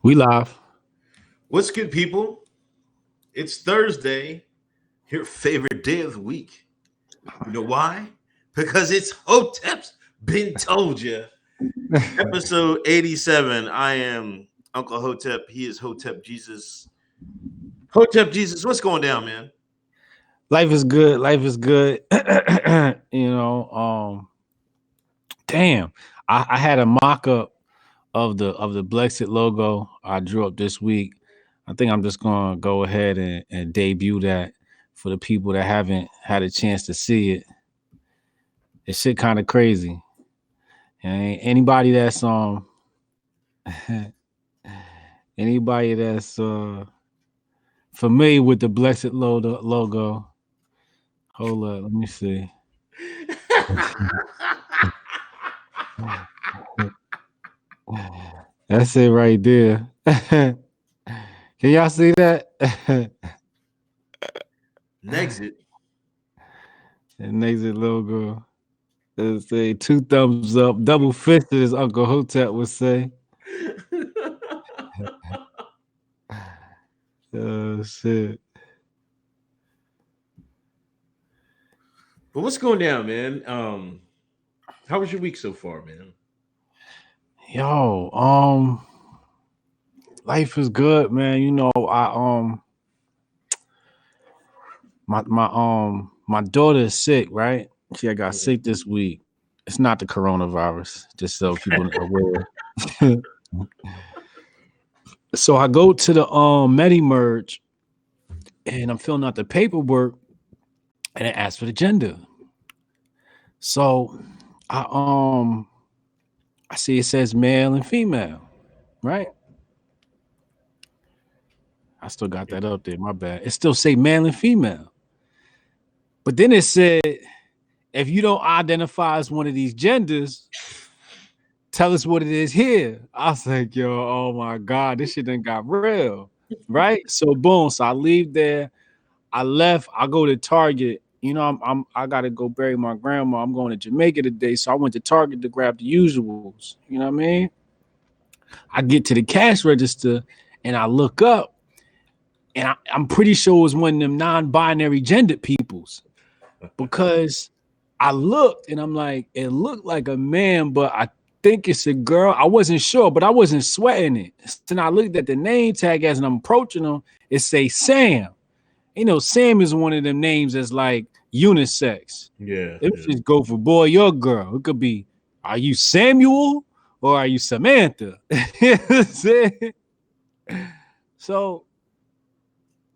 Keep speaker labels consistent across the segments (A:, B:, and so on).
A: We live.
B: What's good, people? It's Thursday, your favorite day of the week. You know why? Because it's Hoteps. Been told you. Episode 87. I am Uncle Hotep. He is Hotep Jesus. Hotep Jesus, what's going down, man?
A: Life is good. Life is good. Damn. I had a mock-up of the NEXIT logo I drew up this week. I think I'm just gonna go ahead and debut that for the people that haven't had a chance to see it. It's shit kind of crazy. And anybody that's anybody that's familiar with the NEXIT logo. Hold up, let me see. That's it right there. Can y'all see that?
B: NEXIT.
A: The NEXIT logo. Let's say 2 thumbs up, double fisted, as Uncle Hotep would say. Oh shit.
B: But what's going down, man? How was your week so far, man?
A: Yo, life is good, man. You know, my daughter is sick, right? She got sick this week. It's not the coronavirus, just so people are aware. So I go to the Medi-Merge and I'm filling out the paperwork and it asks for the gender. So I see it says male and female, right? I still got that up there, my bad. It still say male and female. But then it said, if you don't identify as one of these genders, tell us what it is here. I was like, yo, oh my God, this shit done got real, right? So boom, so I leave there. I left. I go to Target. You know, I gotta go bury my grandma. I'm going to Jamaica today, so I went to Target to grab the usuals. You know what I mean? I get to the cash register and I look up, and I'm pretty sure it was one of them non-binary gendered peoples, because I looked and I'm like, it looked like a man, but I think it's a girl. I wasn't sure, but I wasn't sweating it. So I looked at the name tag as I'm approaching them. It say Sam. You know, Sam is one of them names that's like unisex.
B: Yeah.
A: It would just go for boy or girl. It could be, are you Samuel or are you Samantha? You know what I'm saying? So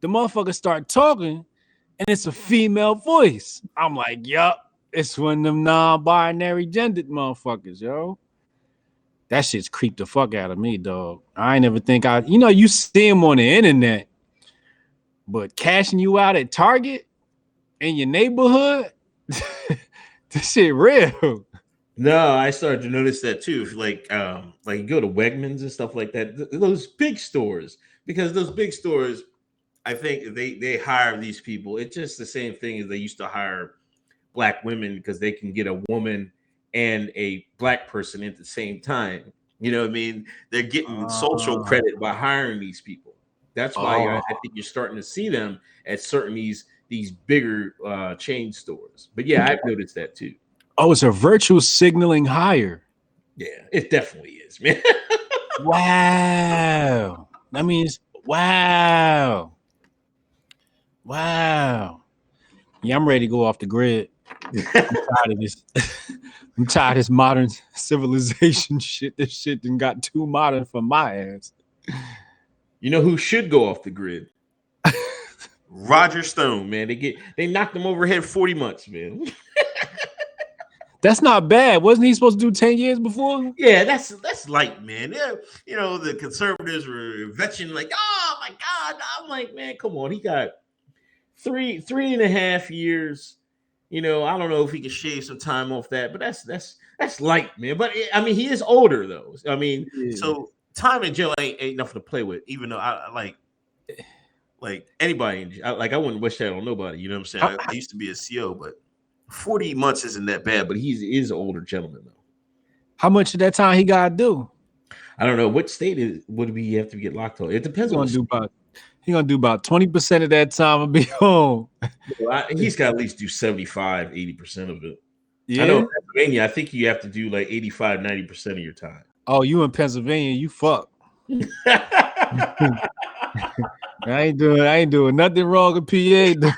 A: the motherfucker start talking and it's a female voice. I'm like, yup, it's one of them non-binary gendered motherfuckers, yo. That shit's creeped the fuck out of me, dog. I ain't never think you see him on the internet, but cashing you out at Target in your neighborhood, this shit real.
B: No, I started to notice that too. Like you go to Wegmans and stuff like that, those big stores, because those big stores, I think they hire these people. It's just the same thing as they used to hire black women, because they can get a woman and a black person at the same time. You know what I mean? They're getting social credit by hiring these people. That's why I think you're starting to see them at certain these bigger chain stores. But yeah, I've noticed that too.
A: Oh, it's a virtual signaling hire.
B: Yeah, it definitely is, man.
A: Wow. That means wow. Yeah, I'm ready to go off the grid. I'm tired of this. I'm tired of this modern civilization shit. This shit done got too modern for my ass.
B: You know who should go off the grid? Roger Stone, man. They knocked him overhead 40 months, man.
A: That's not bad. Wasn't he supposed to do 10 years before?
B: Yeah, that's light, man. Yeah, you know, the conservatives were vetching like, oh my God. I'm like, man, come on. He got three and a half years. You know, I don't know if he could shave some time off that, but that's light, man. But I mean, he is older though. I mean, so time in jail ain't nothing to play with. Even though I like anybody, I wouldn't wish that on nobody. You know what I'm saying? I used to be a CO, but 40 months isn't that bad. But he is an older gentleman though.
A: How much of that time he gotta do?
B: I don't know what state would we have to get locked on. It depends on.
A: He gonna do about 20% of that time and be home.
B: He's got to at least do 75, 80% of it.
A: Yeah.
B: I know in Pennsylvania, I think you have to do like 85, 90% of your time.
A: Oh, you in Pennsylvania, you fuck. I ain't doing nothing wrong with PA, though.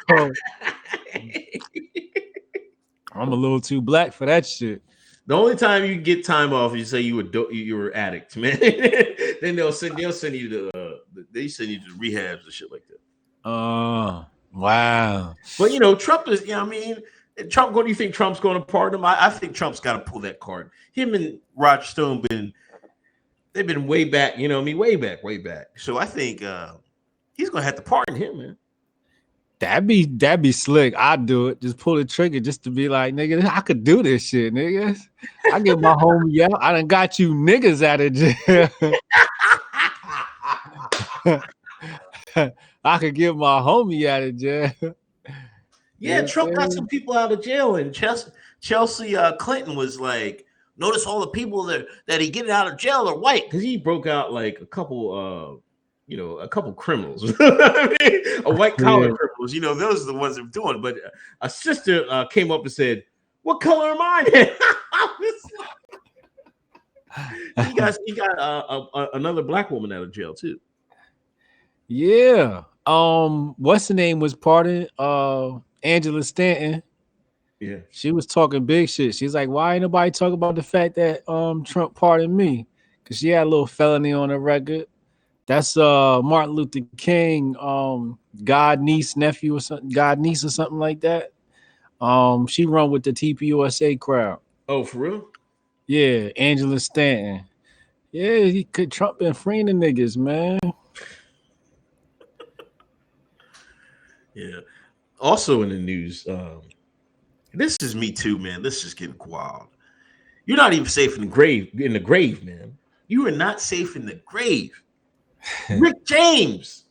A: I'm a little too black for that shit.
B: The only time you get time off, you say you were addict, man. Then they'll send you to rehabs and shit like that.
A: Wow.
B: But Trump is. I mean, Trump. What do you think Trump's going to pardon him? I think Trump's got to pull that card. Him and Roger Stone they've been way back. Way back. So I think he's going to have to pardon him, man.
A: That'd be slick. I'd do it. Just pull the trigger just to be like, nigga, I could do this shit, nigga. I get my homie out. I done got you niggas out of jail. I could get my homie out of jail.
B: Yeah, Trump got some people out of jail, and Chelsea Clinton was like, notice all the people that he getting out of jail are white, because he broke out like a couple criminals, a white collar criminals. Those are the ones that are doing. But a sister came up and said, "What color am I?" He got another black woman out of jail too.
A: Yeah. What's the name was pardoned? Angela Stanton.
B: Yeah.
A: She was talking big shit. She's like, why ain't nobody talk about the fact that Trump pardoned me? Because she had a little felony on her record. That's Martin Luther King, god niece or something like that. She run with the TPUSA crowd.
B: Oh, for real?
A: Yeah, Angela Stanton. Yeah, Trump been freeing the niggas, man.
B: Yeah. Also in the news, this is MeToo, man. This is getting wild. You're not even safe in the grave, man. You are not safe in the grave. Rick James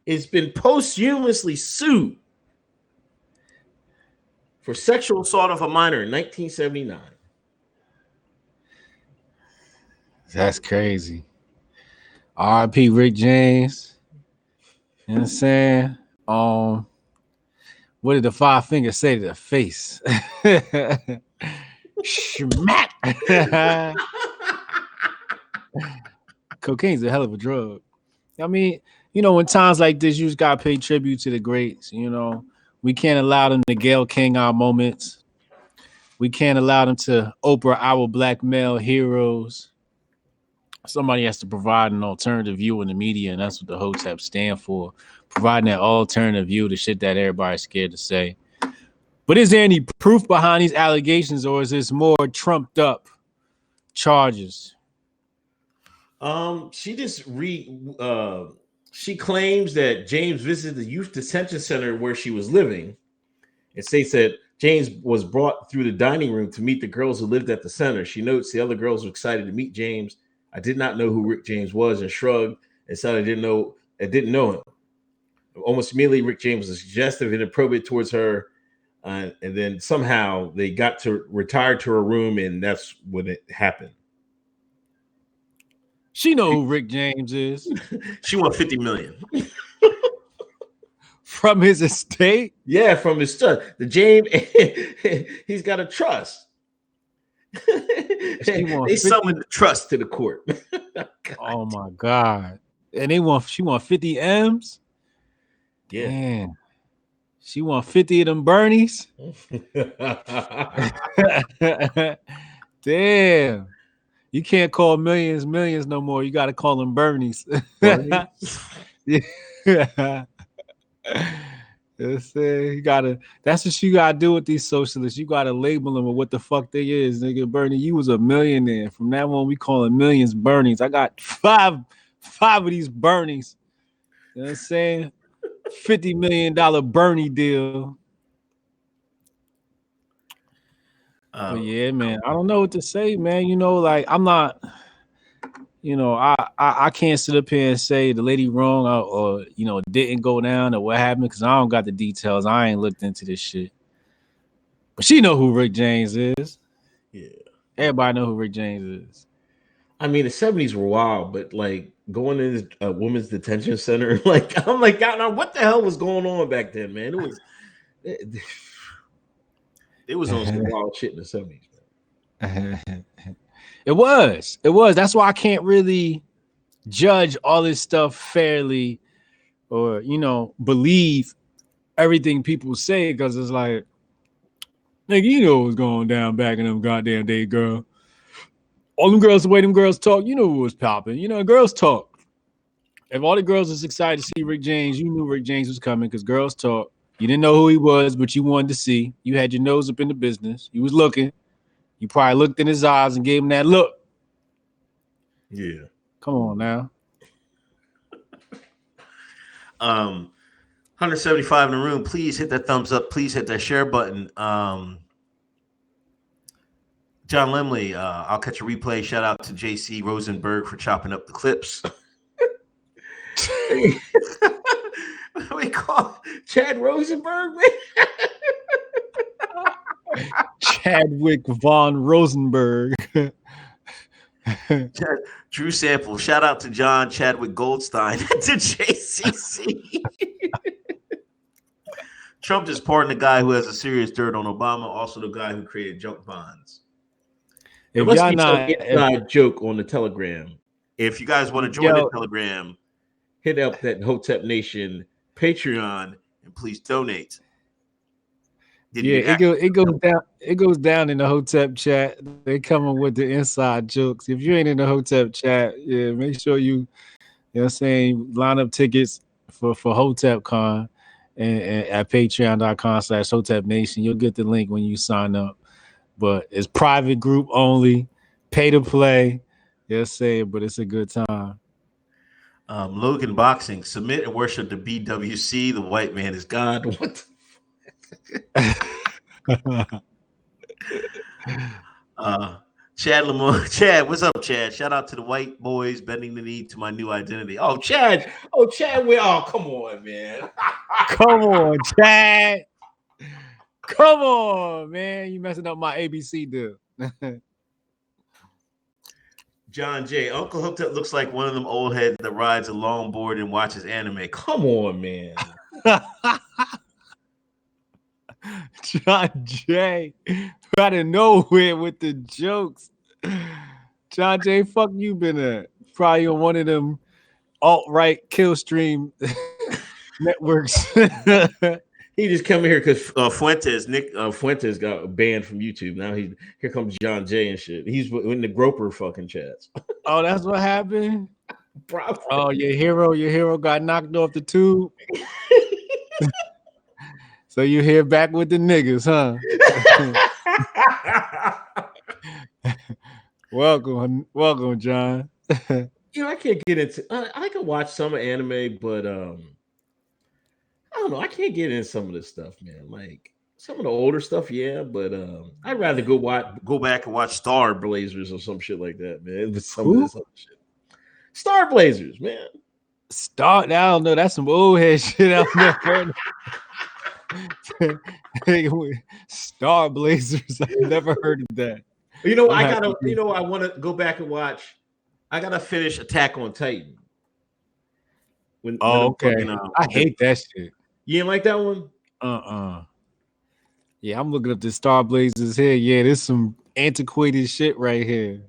B: has been posthumously sued for sexual assault of a minor in 1979.
A: That's crazy. R.I.P. Rick James. You know what I'm saying? What did the five fingers say to the face? Schmack. Cocaine's a hell of a drug. I mean, in times like this, you just gotta pay tribute to the greats. We can't allow them to Gayle King our moments. We can't allow them to Oprah our black male heroes. Somebody has to provide an alternative view in the media, and that's what the Hoteps stand for. Providing that alternative view to shit that everybody's scared to say. But is there any proof behind these allegations, or is this more trumped up charges?
B: She just she claims that James visited the youth detention center where she was living. It states that James was brought through the dining room to meet the girls who lived at the center. She notes the other girls were excited to meet James. I did not know who Rick James was and shrugged and said I didn't know him. Almost immediately, Rick James was suggestive and inappropriate towards her. And then somehow they got to retire to her room, and that's when it happened.
A: She know who Rick James is.
B: She won $50 million.
A: From his estate?
B: Yeah, from his trust. The James, he's got a trust. They summoned the trust to the court.
A: Oh my God. And she won 50 M's?
B: Yeah.
A: Damn. She won 50 of them Bernies? Damn. You can't call millions no more. You got to call them Bernies. Yeah. That's what you gotta do with these socialists. You gotta label them with what the fuck they is, nigga. Bernie, you was a millionaire. From now on, we calling millions Bernies. I got five of these Bernies. You know what I'm saying? $50 million Bernie deal. But yeah, man, I don't know what to say, man. I'm not. I can't sit up here and say the lady wrong or it didn't go down or what happened, because I don't got the details. I ain't looked into this shit. But she know who Rick James is.
B: Yeah.
A: Everybody know who Rick James is.
B: I mean, the 70s were wild, but like going in a women's detention center, like I'm like, God, what the hell was going on back then, man? It was on some wild shit in the 70s, man.
A: It was. That's why I can't really judge all this stuff fairly, or believe everything people say, because it's like, nigga, you know what's going down back in them goddamn day, girl. All them girls, the way them girls talk, you know what was popping. Girls talk. If all the girls was excited to see Rick James, you knew Rick James was coming because girls talk. You didn't know who he was, but you wanted to see. You had your nose up in the business. You was looking. You probably looked in his eyes and gave him that look.
B: Yeah.
A: Come on now.
B: 175 in the room. Please hit that thumbs up. Please hit that share button. John Lemley, I'll catch a replay. Shout out to JC Rosenberg for chopping up the clips. We call Chad Rosenberg, man.
A: Chadwick Von Rosenberg.
B: Drew Sample, shout out to John Chadwick Goldstein to JCC. Trump just pardoned the guy who has a serious dirt on Obama, also the guy who created junk bonds. It must be some inside joke on the Telegram. If you guys want to join the Telegram, hit up that Hotep Nation Patreon and please donate.
A: It goes down in the Hotep chat. They coming with the inside jokes. If you ain't in the Hotep chat, yeah, make sure you know what I'm saying, line up tickets for Hotep Con and at patreon.com/Hotep Nation. You'll get the link when you sign up. But it's private group only, pay to play. Yes, say it, but it's a good time.
B: Logan Boxing, submit and worship the BWC. The white man is God. What Chad Lamont. Chad, what's up, Chad? Shout out to the white boys bending the knee to my new identity. Oh, Chad. Come on, man.
A: Come on, Chad. Come on, man. You messing up my ABC deal.
B: John J. Uncle Hotep looks like one of them old heads that rides a longboard and watches anime. Come on, man.
A: John J. out of nowhere with the jokes. John J. Fuck you been at? Probably on one of them alt-right kill stream networks.
B: He just come here because Nick Fuentes got banned from YouTube. Now here comes John J and shit. He's in the Groper fucking chats.
A: Oh, that's what happened?
B: Probably.
A: Oh, your hero got knocked off the tube. So you here back with the niggas, huh? Welcome, John.
B: I can't get into. I can watch some anime, but I don't know. I can't get into some of this stuff, man. Like some of the older stuff, yeah, but I'd rather go back and watch Star Blazers or some shit like that, man. With some of this other shit. Star Blazers, man.
A: I don't know. That's some old head shit out there. Star Blazers. I've never heard of that.
B: I want to go back and watch. I gotta finish Attack on Titan.
A: Okay. I hate that shit.
B: You ain't like that one?
A: Yeah, I'm looking up the Star Blazers here. Yeah, there's some antiquated shit right here.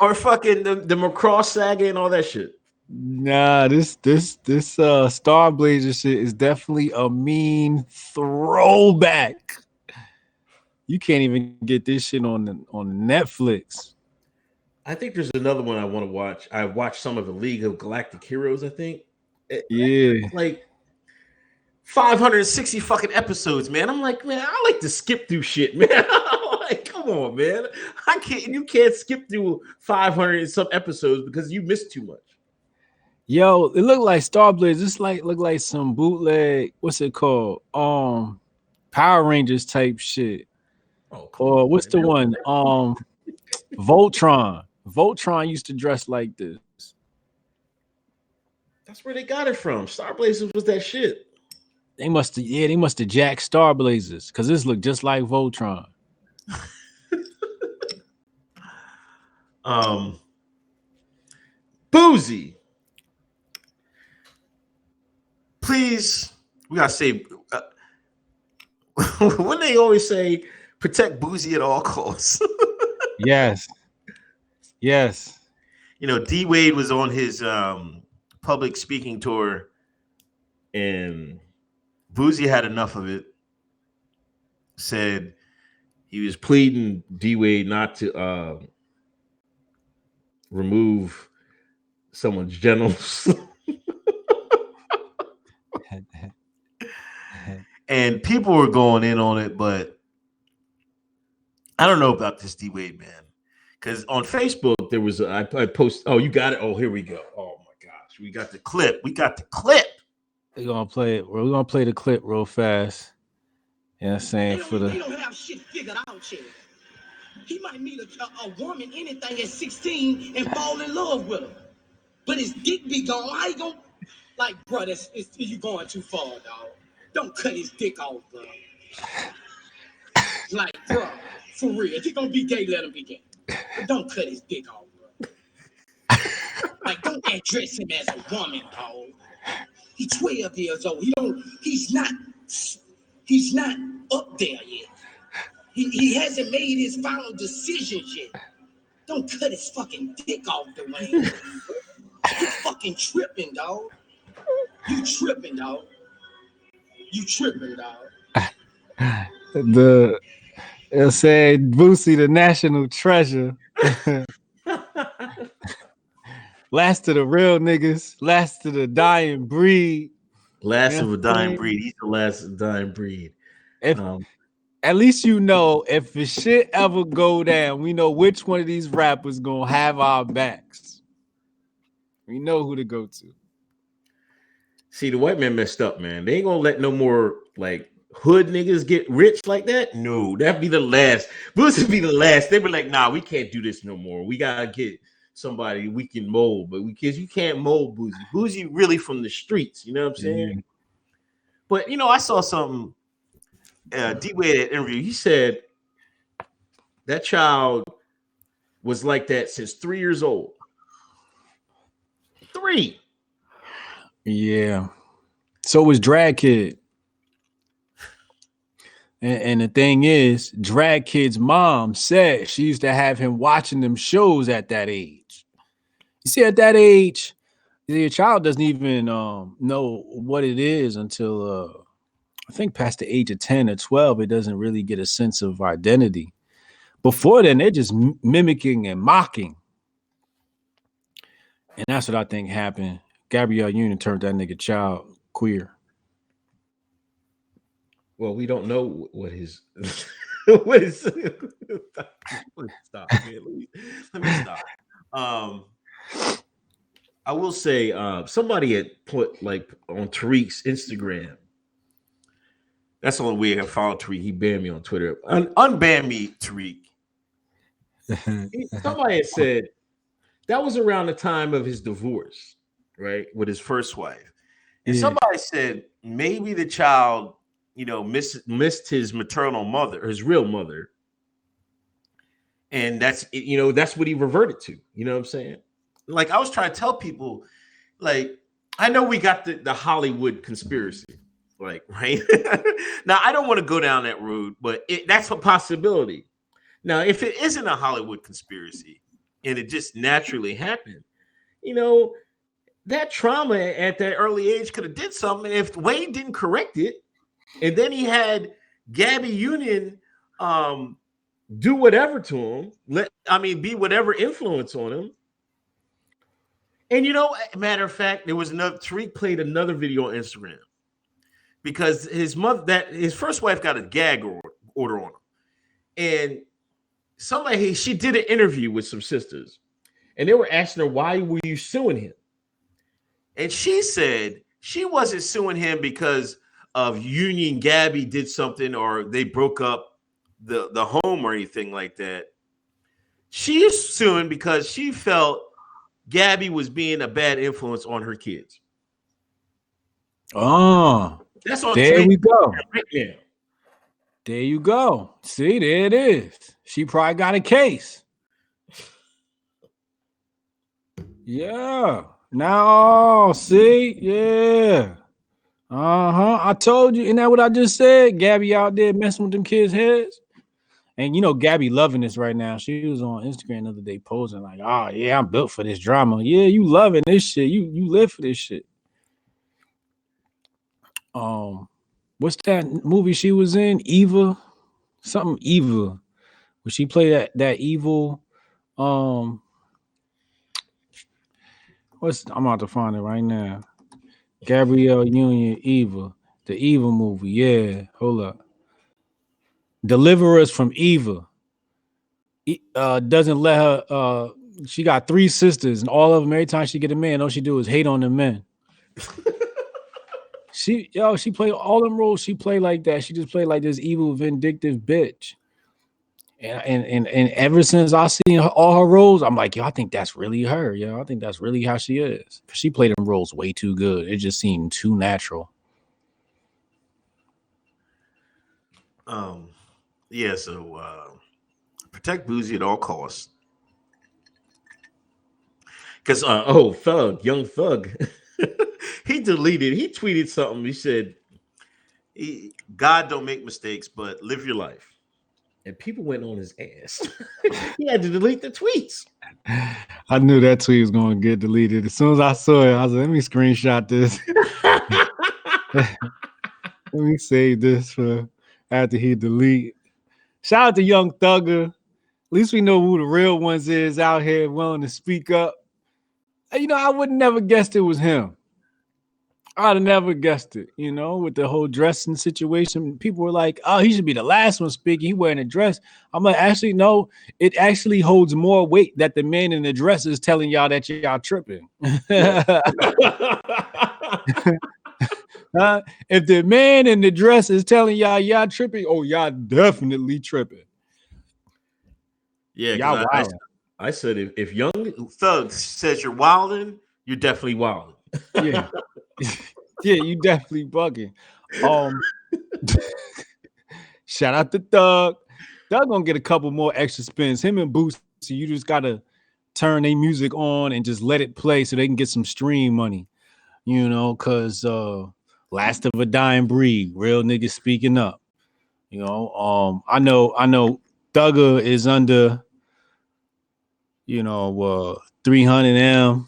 B: or fucking the Macross saga and all that shit.
A: Nah, this Star Blazer shit is definitely a mean throwback. You can't even get this shit on Netflix.
B: I think there's another one I want to watch. I watched some of the League of Galactic Heroes, I think.
A: Yeah.
B: Like 560 fucking episodes, man. I'm like, man, I like to skip through shit, man. Like, come on, man. You can't skip through 500 and some episodes because you missed too much.
A: Yo, it looked like Star Blazers. It's look like some bootleg, what's it called? Power Rangers type shit. Or what's the one? Voltron. Voltron used to dress like this.
B: That's where they got it from. Star Blazers was that shit.
A: They must have jacked Star Blazers because this looked just like Voltron.
B: Boosie. Please, we gotta say, when they always say protect Boosie at all costs.
A: Yes. Yes.
B: You know, D Wade was on his public speaking tour, and Boosie had enough of it. Said he was pleading D Wade not to remove someone's genitals. And people were going in on it, but I don't know about this D Wade man. Because on Facebook, there was I post. Oh, you got it. Oh, here we go. Oh my gosh, we got the clip. We're
A: gonna play it. We're gonna play the clip real fast. You know what I'm saying?
C: They don't have shit figured out yet. He might meet a woman, anything at 16 and fall in love with her. But his dick be gone. How he gonna, like, bro, you going too far, dog. Don't cut his dick off, bro. Like, bro, for real. If he gonna be gay, let him be gay. But don't cut his dick off, bro. Like, don't address him as a woman, dog. He's 12 years old. He's not up there yet. He hasn't made his final decisions yet. Don't cut his fucking dick off, Dwayne. You fucking tripping, dog. You tripping, dog.
A: They'll say Boosie, the national treasure. Last of the real niggas, last of the dying breed.
B: Last of a dying breed. He's the last of the dying breed.
A: At least you know if the shit ever go down, we know which one of these rappers gonna have our backs. We know who to go to.
B: See, the white man messed up, man. They ain't gonna let no more like hood niggas get rich like that. No, that'd be the last. Boosie be the last. They be like, nah, we can't do this no more. We gotta get somebody we can mold, but because you can't mold Boosie. Boosie really from the streets, you know what I'm saying? Mm-hmm. But you know, I saw something. D Wade interview. He said that child was like that since 3 years old. 3.
A: Yeah. So was Drag Kid. And the thing is, Drag Kid's mom said she used to have him watching them shows at that age. You see, at that age, your child doesn't even know what it is until I think past the age of 10 or 12, it doesn't really get a sense of identity. Before then, they're just mimicking and mocking. And that's what I think happened. Gabrielle Union turned that nigga child queer.
B: Well, we don't know what his what is stop. Man. Let me stop. I will say somebody had put like on Tariq's Instagram. That's the only way I can follow Tariq. He banned me on Twitter. Unban me, Tariq. Somebody had said that was around the time of his divorce, right, with his first wife. And somebody said maybe the child, you know, missed his maternal mother, his real mother. And that's, you know, that's what he reverted to. You know what I'm saying? Like, I was trying to tell people, like, I know we got the Hollywood conspiracy. Like, right now, I don't want to go down that road, but that's a possibility. Now, if it isn't a Hollywood conspiracy and it just naturally happened, you know, that trauma at that early age could have did something. If Wade didn't correct it, and then he had Gabby Union do whatever to him, be whatever influence on him. And you know, matter of fact, there was another. Tariq played another video on Instagram. Because his first wife got a gag order on him. And she did an interview with some sisters. And they were asking her, why were you suing him? And she said she wasn't suing him because of Union Gabby did something or they broke up the home or anything like that. She's suing because she felt Gabby was being a bad influence on her kids.
A: Oh.
B: That's on
A: There
B: Twitter
A: we go.
B: right now.
A: There you go. See, there it is. She probably got a case. Yeah. Now, see, yeah. I told you. Isn't that what I just said? Gabby out there messing with them kids' heads. And you know, Gabby loving this right now. She was on Instagram the other day posing like, "Oh yeah, I'm built for this drama." Yeah, you loving this shit. You live for this shit. What's that movie she was in? Eva, something Eva. Where she played that evil. I'm about to find it right now. Gabrielle Union Eva, the Eva movie. Yeah, hold up. Deliver us from Eva. Doesn't let her. She got 3 sisters, and all of them. Every time she get a man, all she do is hate on the men. She played all them roles. She played like that. She just played like this evil, vindictive bitch. And ever since I seen all her roles, I'm like, yo, I think that's really her. Yo, I think that's really how she is. She played them roles way too good. It just seemed too natural.
B: Yeah. So protect Boosie at all costs. Because Young Thug, he tweeted something. He said, "God don't make mistakes, but live your life." And people went on his ass. He had to delete the tweets.
A: I knew that tweet was going to get deleted. As soon as I saw it, I was like, let me screenshot this. Let me save this for after he delete. Shout out to Young Thugger. At least we know who the real ones is out here willing to speak up. You know, I would never guessed it was him. I'd have never guessed it, you know, with the whole dressing situation. People were like, oh, he should be the last one speaking. He wearing a dress. I'm like, actually, no, it actually holds more weight that the man in the dress is telling y'all that y'all tripping. If the man in the dress is telling y'all tripping, oh, y'all definitely tripping.
B: Yeah, y'all I said if Young Thug says you're wilding, you're definitely wilding.
A: Yeah. Yeah, you definitely bugging. Shout out to Thug. Thug gonna get a couple more extra spins. Him and Boosie, you just gotta turn their music on and just let it play so they can get some stream money. You know, cause last of a dying breed, real niggas speaking up. You know, I know Thugger is under, 300M,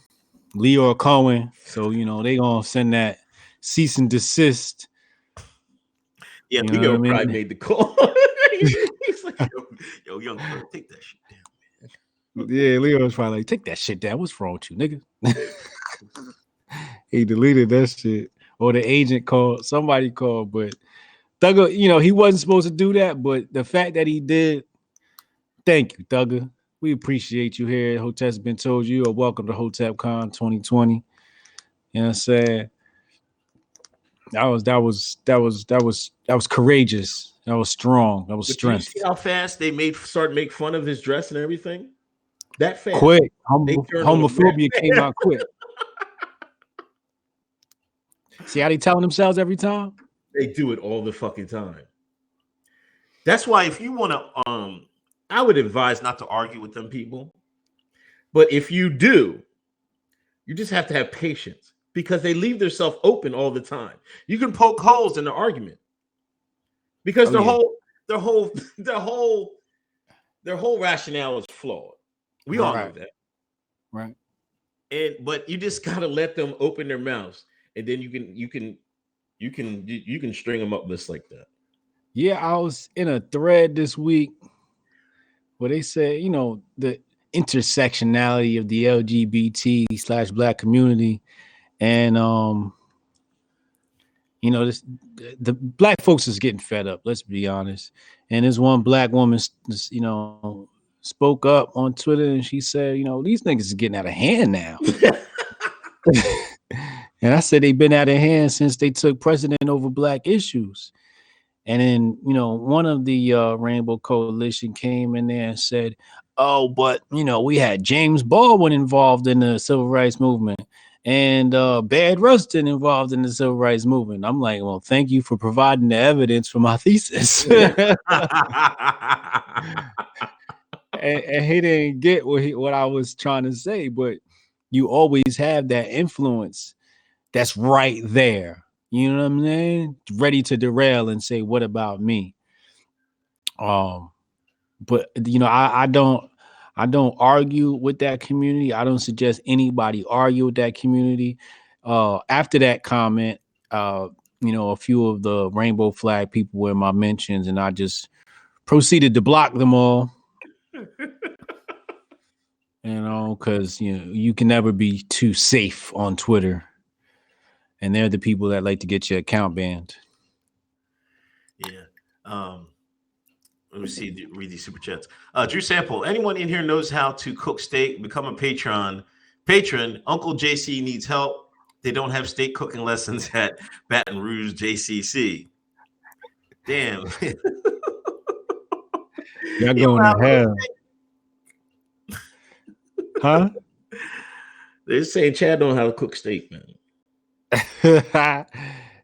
A: Leo Cohen. So, they gonna send that cease and desist.
B: Yeah, Leo probably made the call. He's like, yo, Young Thug, take that shit down, man.
A: Yeah, Leo's probably like, take that shit down. What's wrong with you, nigga? He deleted that shit. Or the agent called, somebody called, but Thugger, he wasn't supposed to do that, but the fact that he did, thank you, Thugger. We appreciate you here. Hotep's been told you are welcome to HotepCon 2020. You know what I'm saying? That was courageous. That was strong. That was strength.
B: You see how fast they started to make fun of his dress and everything? That fast.
A: Quick. Homophobia came out quick. See how they telling themselves every time?
B: They do it all the fucking time. That's why if you want to, I would advise not to argue with them people. But if you do, you just have to have patience because they leave themselves open all the time. You can poke holes in the argument because their whole rationale is flawed. We all know that,
A: right?
B: But you just gotta let them open their mouths, and then you can string them up just like that.
A: Yeah, I was in a thread this week where they said, the intersectionality of the LGBT/Black community, and the Black folks is getting fed up. Let's be honest. And this one Black woman, spoke up on Twitter, and she said, these niggas is getting out of hand now. And I said they've been out of hand since they took precedent over Black issues. And then, one of the Rainbow Coalition came in there and said, oh, but, we had James Baldwin involved in the civil rights movement. and bad Rustin involved in the civil rights movement. I'm like, well, thank you for providing the evidence for my thesis. And he didn't get what I was trying to say, but you always have that influence that's right there. You know what I'm saying? Ready to derail and say, what about me? But you know, I don't argue with that community. I don't suggest anybody argue with that community. After that comment, you know, a few of the rainbow flag people were in my mentions, and I just proceeded to block them all. You know, because you know you can never be too safe on Twitter, and they're the people that like to get your account banned.
B: Yeah. Let me see. Read these super chats. Drew Sample. Anyone in here knows how to cook steak? Become a patron. Uncle JC needs help. They don't have steak cooking lessons at Baton Rouge JCC. Damn.
A: Y'all going to hell. Huh?
B: They're saying Chad don't know how to cook steak, man.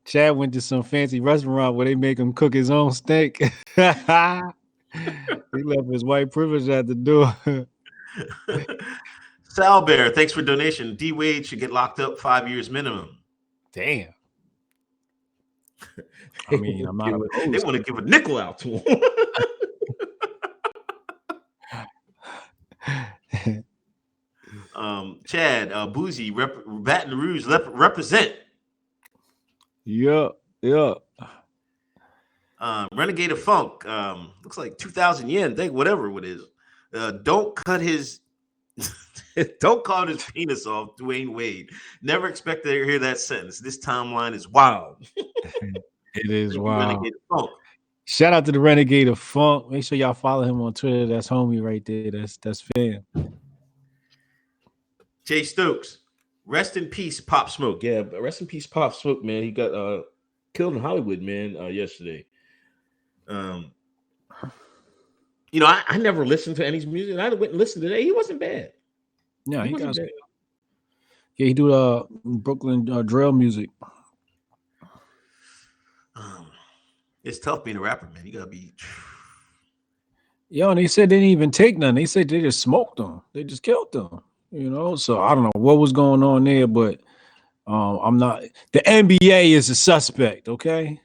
A: Chad went to some fancy restaurant where they make him cook his own steak. He left his white privilege at the door.
B: Sal Bear, thanks for donation. D Wade should get locked up 5 years minimum.
A: Damn. I mean, I'm not
B: they want to give a nickel out to him. Chad, Boosie, Baton Rouge, represent.
A: Yeah.
B: Renegade of Funk, looks like 2,000 yen, think whatever it is. Don't cut his, don't cut his penis off, Dwayne Wade. Never expect to hear that sentence. This timeline is wild.
A: It is wild.
B: Renegade of Funk.
A: Shout out to the Renegade of Funk. Make sure y'all follow him on Twitter. That's homie right there. That's fam.
B: Jay Stokes, rest in peace, Pop Smoke. Yeah, rest in peace, Pop Smoke, man. He got killed in Hollywood, man, yesterday. You know, I never listened to any music. I went and listened today. He wasn't bad.
A: Yeah, he got. Yeah, he do Brooklyn drill music.
B: It's tough being a rapper, man. You gotta be.
A: Yo, and they said they didn't even take none. They said they just smoked them. They just killed them. You know, so I don't know what was going on there, but I'm not. The NBA is a suspect. Okay.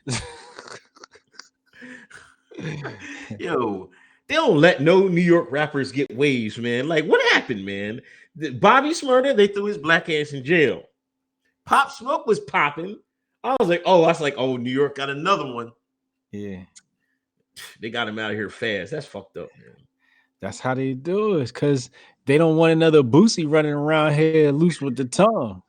B: Yo, they don't let no New York rappers get waves, man. Like, what happened, man? Bobby Smurda, they threw his black ass in jail. Pop Smoke was popping. I was like, oh, New York got another one.
A: Yeah.
B: They got him out of here fast. That's fucked up, man.
A: That's how they do it, because they don't want another Boosie running around here loose with the tongue.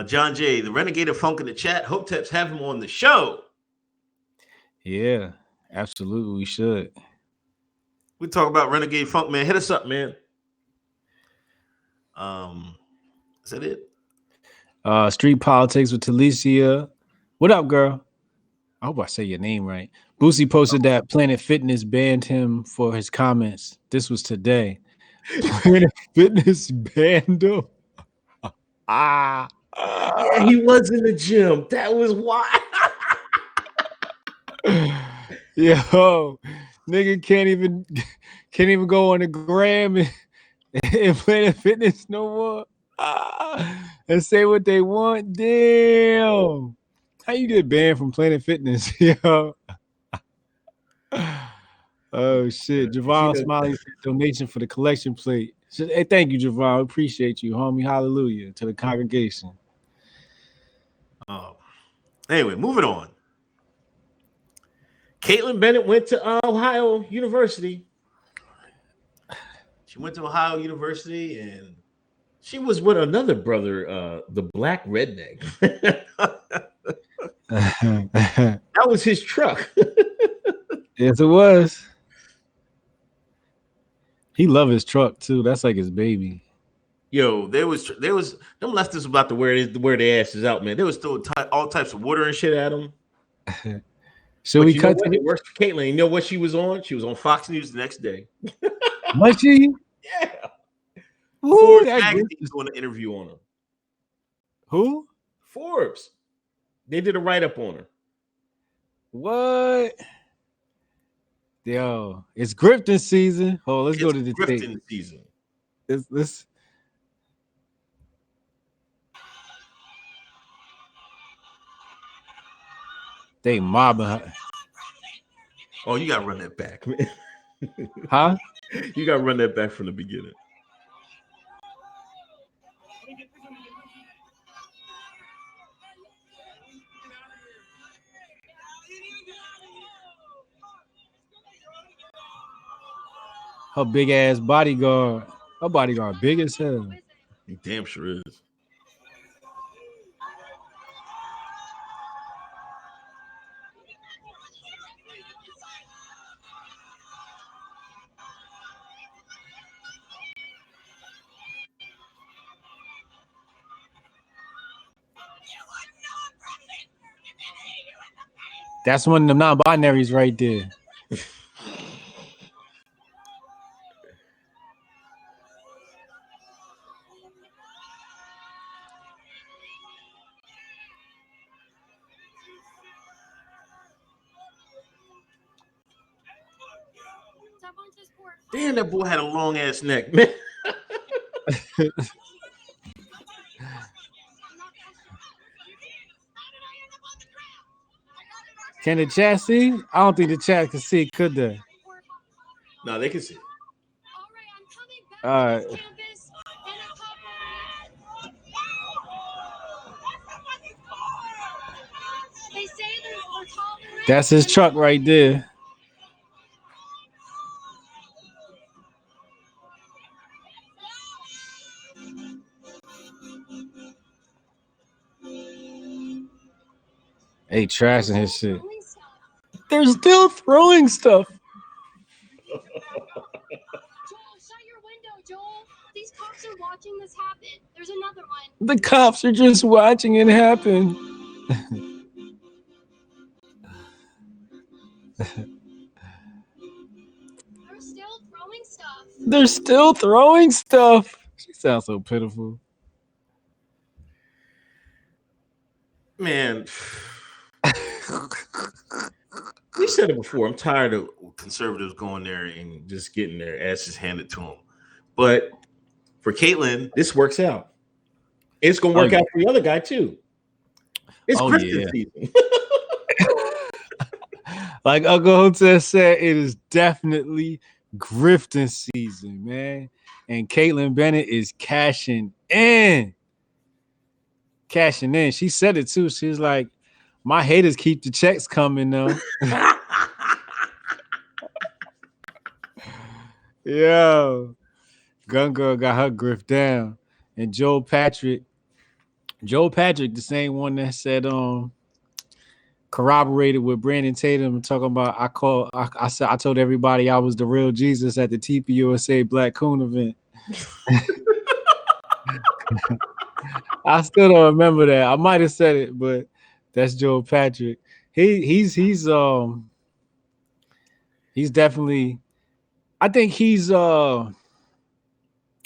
B: John J., the Renegade of Funk in the chat. Hoteps have him on the show. Yeah,
A: absolutely. We should.
B: We talk about Renegade Funk, man. Hit us up, man. Is that it?
A: Street Politics with Talicia. What up, girl? I hope I say your name right. Boosie posted that Planet Fitness banned him for his comments. This was today. Planet Fitness banned him.
B: Yeah, he was in the gym. That was why.
A: Yo, nigga can't even go on the gram and Planet Fitness no more. And say what they want. Damn. How you get banned from Planet Fitness? Yo. Oh shit. Javon Smiley said donation for the collection plate. Hey, thank you, Javon. Appreciate you, homie. Hallelujah to the congregation.
B: Anyway, moving on. Kaitlin Bennett went to Ohio University. She went to Ohio University and she was with another brother, the Black Redneck. That was his truck.
A: Yes, it was. He loved his truck too. That's like his baby.
B: Yo, there was them leftists about to wear their asses out, man. They was throwing all types of water and shit at them.
A: So we cut.
B: It works for Kaitlin. You know what she was on? She was on Fox News the next day.
A: Was she?
B: Yeah. Forbes magazine doing an interview on her.
A: Who?
B: Forbes. They did a write-up on her.
A: What? Yo, it's grifting season. Oh, let's go to the
B: grifting season.
A: Let's. They mobbing her.
B: Oh, you gotta run that back, man.
A: Huh?
B: You gotta run that back from the beginning.
A: Her big ass bodyguard. Her bodyguard big as hell.
B: He damn sure is.
A: That's one of them non-binaries right there.
B: Damn, that boy had a long ass neck, man.
A: Can the chat see? I don't think the chat can see, could they?
B: No, they can see.
A: All right. That's his truck right there. Hey, trashing his shit. They're still throwing stuff.
D: Joel, shut your window, Joel. These cops are watching this happen. There's another one.
A: The cops are just watching it happen.
D: They're still throwing stuff.
A: They're still throwing stuff. She sounds so pitiful.
B: Man, we said it before. I'm tired of conservatives going there and just getting their asses handed to them. But for Kaitlin, this works out. It's going to work out for the other guy, too. It's Christmas season.
A: Like Uncle Hotep said, it is definitely grifting season, man. And Kaitlin Bennett is cashing in. She said it too. She's like, my haters keep the checks coming though. Yo, Gun Girl got her grift down. And Joe Patrick, the same one that said corroborated with Brandon Tatum talking about I told everybody I was the real Jesus at the TPUSA Black Coon event. I still don't remember that. I might have said it, but that's Joe Patrick. He's definitely, I think he's right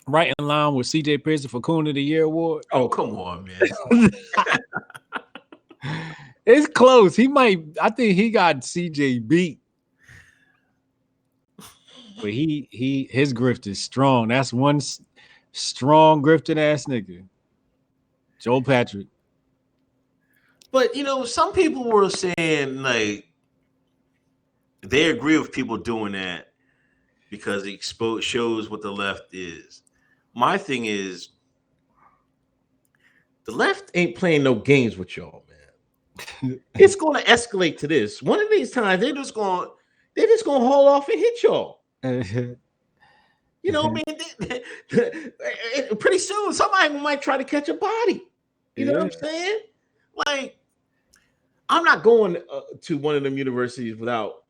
A: in line with CJ Pearson for Coon of the Year award.
B: Oh, come on, man.
A: It's close. I think he got CJ beat. But his grift is strong. That's one strong grifted ass nigga. Joe Patrick.
B: But some people were saying like they agree with people doing that because it shows what the left is. My thing is the left ain't playing no games with y'all, man. It's going to escalate to this. One of these times they're just going to haul off and hit y'all. You know what I mean? Pretty soon somebody might try to catch a body. You know what I'm saying? Like, I'm not going to one of them universities without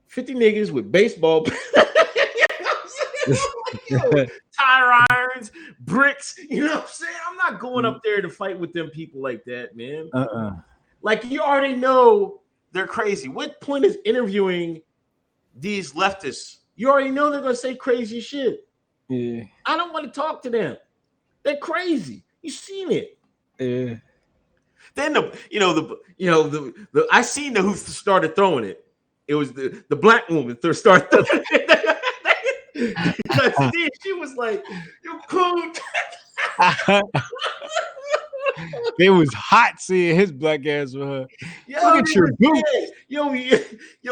B: 50 niggas with baseball tire irons, bricks. You know what I'm saying? I'm not going up there to fight with them people like that, man. Like, you already know they're crazy. What point is interviewing these leftists? You already know they're going to say crazy shit.
A: Yeah.
B: I don't want to talk to them. They're crazy. You seen it.
A: Yeah.
B: Then the I seen the who started throwing it. It was the black woman started throwing it. She was like, "You cool."
A: It was hot seeing his black ass with her.
B: Yo,
A: Look at your boots.
B: Yo,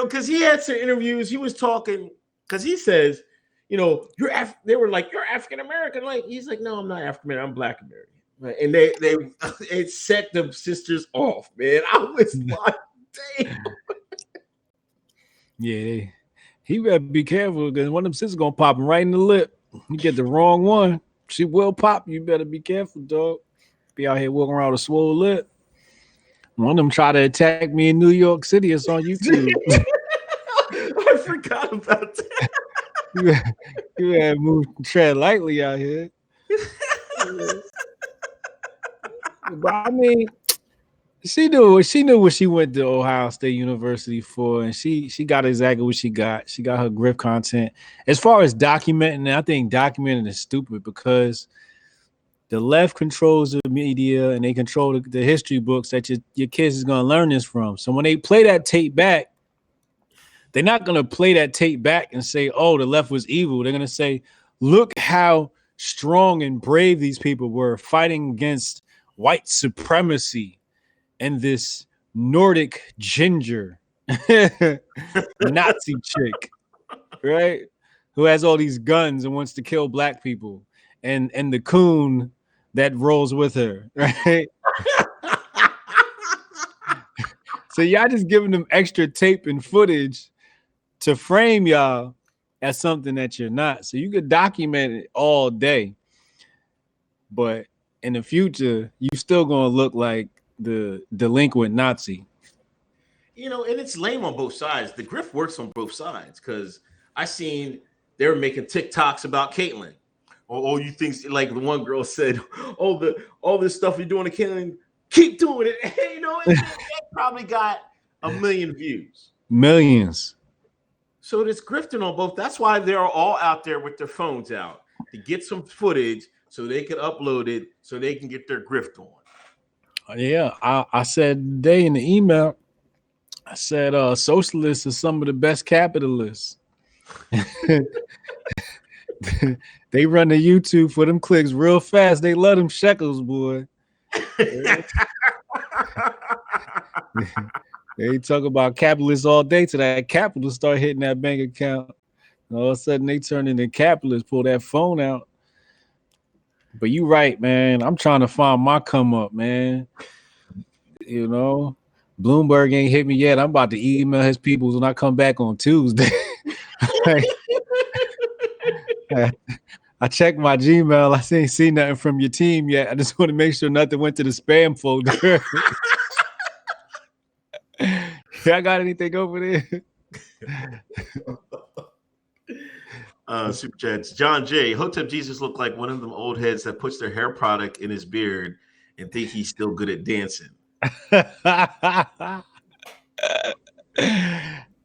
B: because he had some interviews. He was talking because he says, they were like, "You're African American." Like he's like, "No, I'm not African American. I'm Black American." Right? And they it set the sisters off, man. I was like, "Damn."
A: Yeah, he better be careful because one of them sisters gonna pop him right in the lip. You get the wrong one, she will pop. You better be careful, dog. Be out here walking around with a swole lip. One of them try to attack me in New York City. It's on YouTube.
B: I forgot about that.
A: You had move tread lightly out here. But I mean, she knew what she went to Ohio State University for, and she got exactly what she got. She got her grift content. As far as documenting, I think documenting is stupid because the left controls the media and they control the history books that your kids is going to learn this from. So when they play that tape back, they're not going to play that tape back and say, "Oh, the left was evil." They're going to say, "Look how strong and brave these people were fighting against white supremacy and this Nordic ginger Nazi chick, right? Who has all these guns and wants to kill black people, and the coon that rolls with her, right?" So y'all just giving them extra tape and footage to frame y'all as something that you're not. So you could document it all day, but in the future, you still gonna look like the delinquent Nazi.
B: And it's lame on both sides. The grift works on both sides because I seen they were making TikToks about Kaitlin. Oh, you think like the one girl said, all this stuff you're doing to Kaitlin, keep doing it. It probably got 1 million views.
A: Millions.
B: So it's grifting on both. That's why they're all out there with their phones out to get some footage so they can upload it so they can get their grift on.
A: Yeah, I said today in the email, I said socialists are some of the best capitalists. They run the YouTube for them clicks real fast. They love them shekels, boy. They talk about capitalists all day till that capitalist start hitting that bank account. And all of a sudden they turn into capitalists, pull that phone out. But you right, man. I'm trying to find my come up, man. Bloomberg ain't hit me yet. I'm about to email his people when I come back on Tuesday. I checked my Gmail. I ain't seen nothing from your team yet. I just want to make sure nothing went to the spam folder. Y'all got anything over there?
B: Super chats. John J. Hotep Jesus looked like one of them old heads that puts their hair product in his beard and think he's still good at dancing.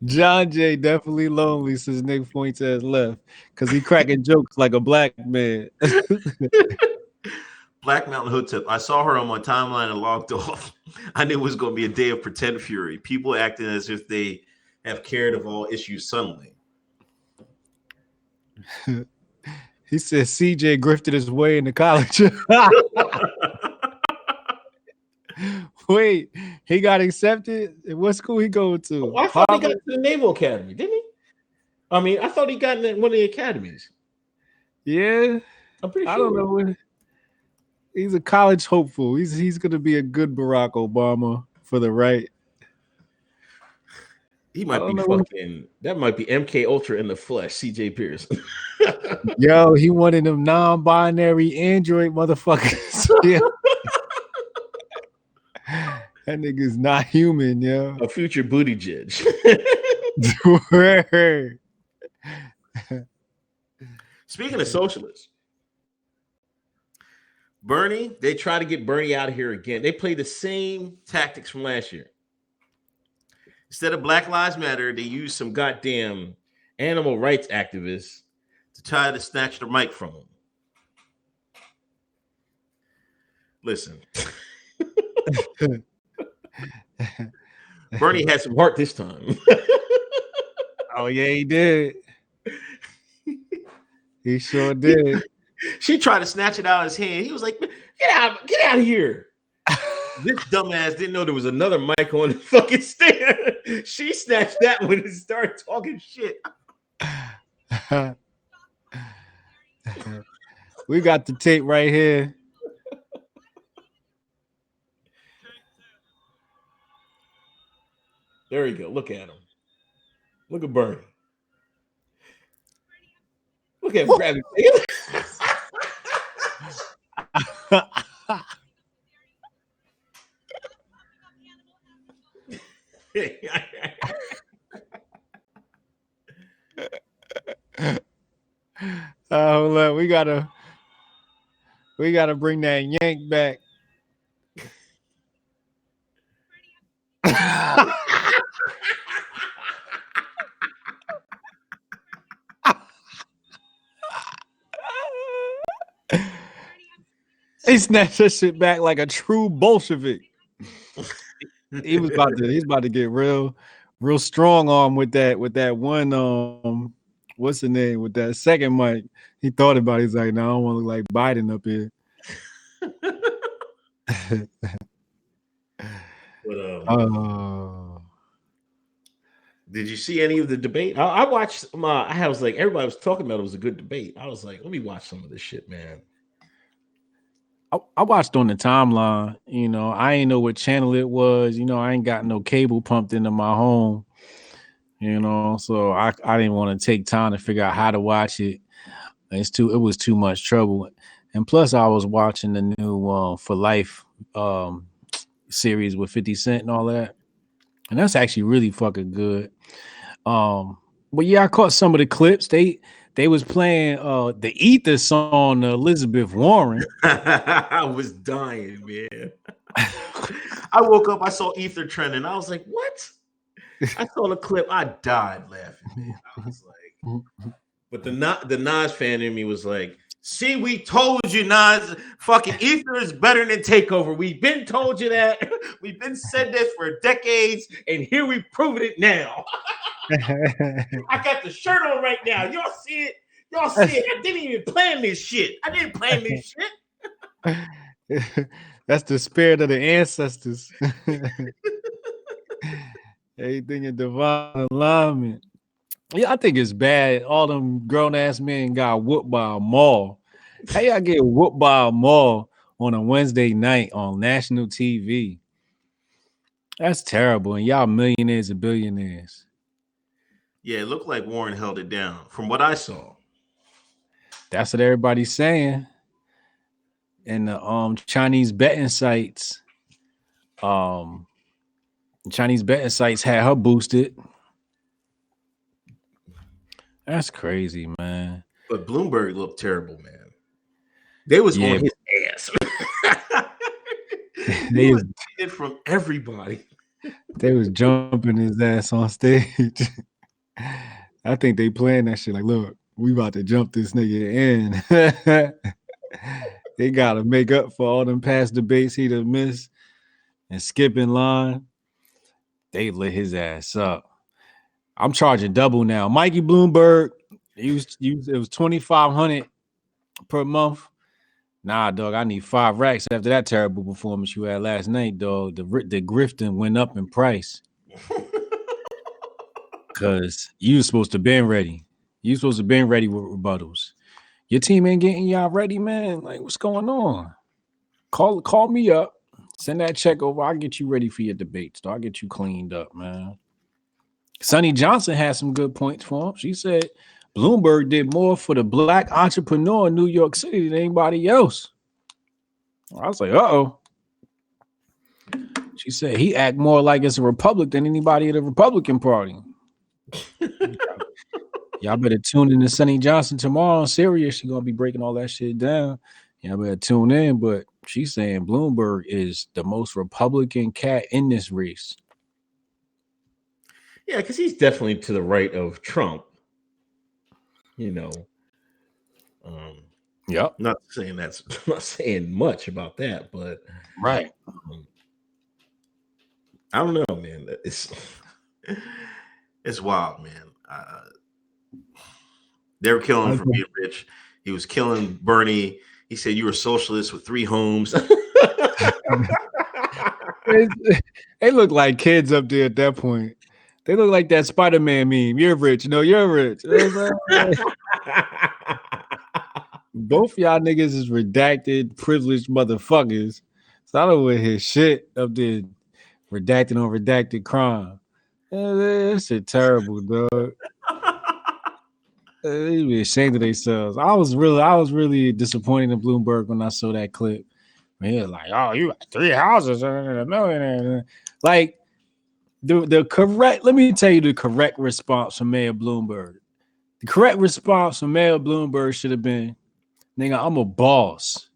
A: John J. definitely lonely since Nick Fuentes left because he cracking jokes like a black man.
B: Black Mountain Hotep. I saw her on my timeline and logged off. I knew it was going to be a day of pretend fury. People acting as if they have cared of all issues suddenly.
A: He said CJ grifted his way into college. Wait, he got accepted? What school he going to?
B: Oh, I thought he got to the Naval Academy, didn't he? I mean, I thought he got in one of the academies.
A: Yeah.
B: I'm pretty sure.
A: I don't know. He's a college hopeful. He's going to be a good Barack Obama for the right.
B: He might be fucking. That might be MK Ultra in the flesh. CJ Pierce.
A: Yo, he one of them non-binary Android motherfuckers. Yeah. That nigga's not human, yo.
B: A future booty judge. Speaking of socialists, Bernie, they try to get Bernie out of here again. They play the same tactics from last year. Instead of Black Lives Matter, they use some goddamn animal rights activists to try to snatch the mic from him. Listen, Bernie had some heart this time.
A: Oh yeah, he did. He sure did.
B: She tried to snatch it out of his hand. He was like, get out of here. This dumbass didn't know there was another mic on the fucking stand. She snatched that one and started talking shit.
A: We got the tape right here.
B: There you go. Look at him. Look at Bernie. Look at him grabbing.
A: Hold on. We gotta bring that yank back. He snatched that shit back like a true Bolshevik. He's about to get real strong arm with that one what's the name with that second mic. He thought about it. He's like, no, I don't want to look like Biden up here.
B: But, did you see any of the debate? I watched. I was like, everybody was talking about it was a good debate. I was like, let me watch some of this shit, man.
A: I watched on the timeline. You know, I ain't know what channel it was. You know, I ain't got no cable pumped into my home. You know, so I didn't want to take time to figure out how to watch it. It was too much trouble. And plus, I was watching the new For Life series with 50 Cent and all that. And that's actually really fucking good. But yeah, I caught some of the clips. They was playing the Ether song to Elizabeth Warren.
B: I was dying, man. I woke up, I saw Ether trending. I was like, what? I saw the clip. I died laughing, man. I was like, but the Nas fan in me was like, see, we told you, Nas, fucking Ether is better than Takeover. We've been told you that. We've been said this for decades, and here we proved it now. I got the shirt on right now. Y'all see it? Y'all see it? I didn't even plan this shit. I didn't plan this
A: shit. That's the spirit of the ancestors. Everything in divine alignment. Yeah, I think it's bad. All them grown-ass men got whooped by a mall. How y'all get whooped by a mall on a Wednesday night on national TV? That's terrible. And y'all millionaires and billionaires.
B: Yeah, it looked like Warren held it down from what I saw.
A: That's what everybody's saying. And the Chinese betting sites, had her boosted. That's crazy, man.
B: But Bloomberg looked terrible, man. They was on his ass. They was it from everybody.
A: They was jumping his ass on stage. I think they playing that shit like, look, we about to jump this nigga in. They gotta make up for all them past debates he done missed and skipping line. They lit his ass up. I'm charging double now. Mikey Bloomberg, it was $2,500 per month. Nah, dog, I need 5 racks after that terrible performance you had last night, dog. The grifting went up in price. Because you was supposed to been ready. You supposed to been ready with rebuttals. Your team ain't getting y'all ready, man. Like, what's going on? Call me up. Send that check over. I'll get you ready for your debates. I'll get you cleaned up, man. Sonny Johnson had some good points for him. She said Bloomberg did more for the black entrepreneur in New York City than anybody else. I was like, uh-oh. She said he act more like it's a Republic than anybody at the Republican Party. Y'all better tune in to Sonny Johnson tomorrow on Sirius. She's going to be breaking all that shit down. Y'all better tune in. But she's saying Bloomberg is the most Republican cat in this race.
B: Yeah, because he's definitely to the right of Trump. You know,
A: Yep.
B: Not saying not saying much about that, but
A: Right.
B: I don't know, man. It's wild, man. They were killing him for being rich. He was killing Bernie. He said you were a socialist with 3 homes.
A: They look like kids up there at that point. They look like that Spider-Man meme. You're rich. No, you're rich. Both y'all niggas is redacted, privileged motherfuckers. So I don't want to hear shit up there redacted on redacted crime. That shit terrible, dog. They be ashamed of themselves. I was really disappointed in Bloomberg when I saw that clip. He was like, "Oh, you got 3 houses and a millionaire." Like the correct. Let me tell you the correct response from Mayor Bloomberg. The correct response from Mayor Bloomberg should have been, "Nigga, I'm a boss.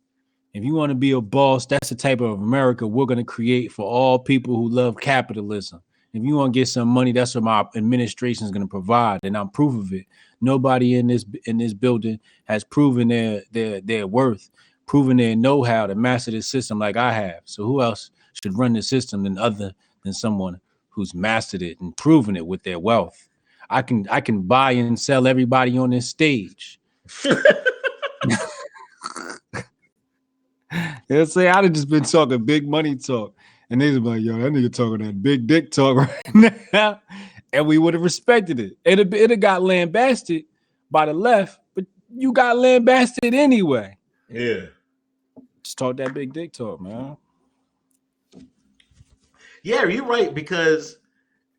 A: If you want to be a boss, that's the type of America we're going to create for all people who love capitalism. If you want to get some money, that's what my administration is going to provide, and I'm proof of it. Nobody in this building has proven their worth, proven their know-how to master the system like I have. So who else should run the system than someone who's mastered it and proven it with their wealth? I can buy and sell everybody on this stage." They'll say I'd have just been talking big money talk, and they'd be like, "Yo, that nigga talking that big dick talk right now," and we would have respected it. It'd have got lambasted by the left, but you got lambasted anyway.
B: Yeah,
A: just talk that big dick talk, man.
B: Yeah, you're right, because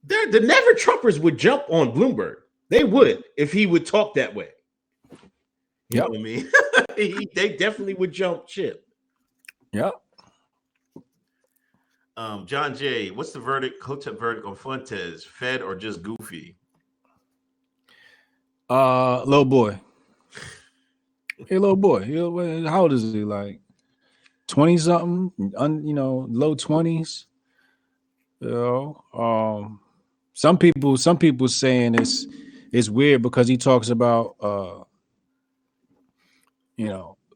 B: the never Trumpers would jump on Bloomberg. They would if he would talk that way. You know what I mean? They definitely would jump ship.
A: Yep.
B: John J, what's the Hotep verdict on Fuentes? Fed or just goofy?
A: Little boy. Hey, little boy. How old is he? Like 20 something? Low 20s. Some people saying it's weird because he talks about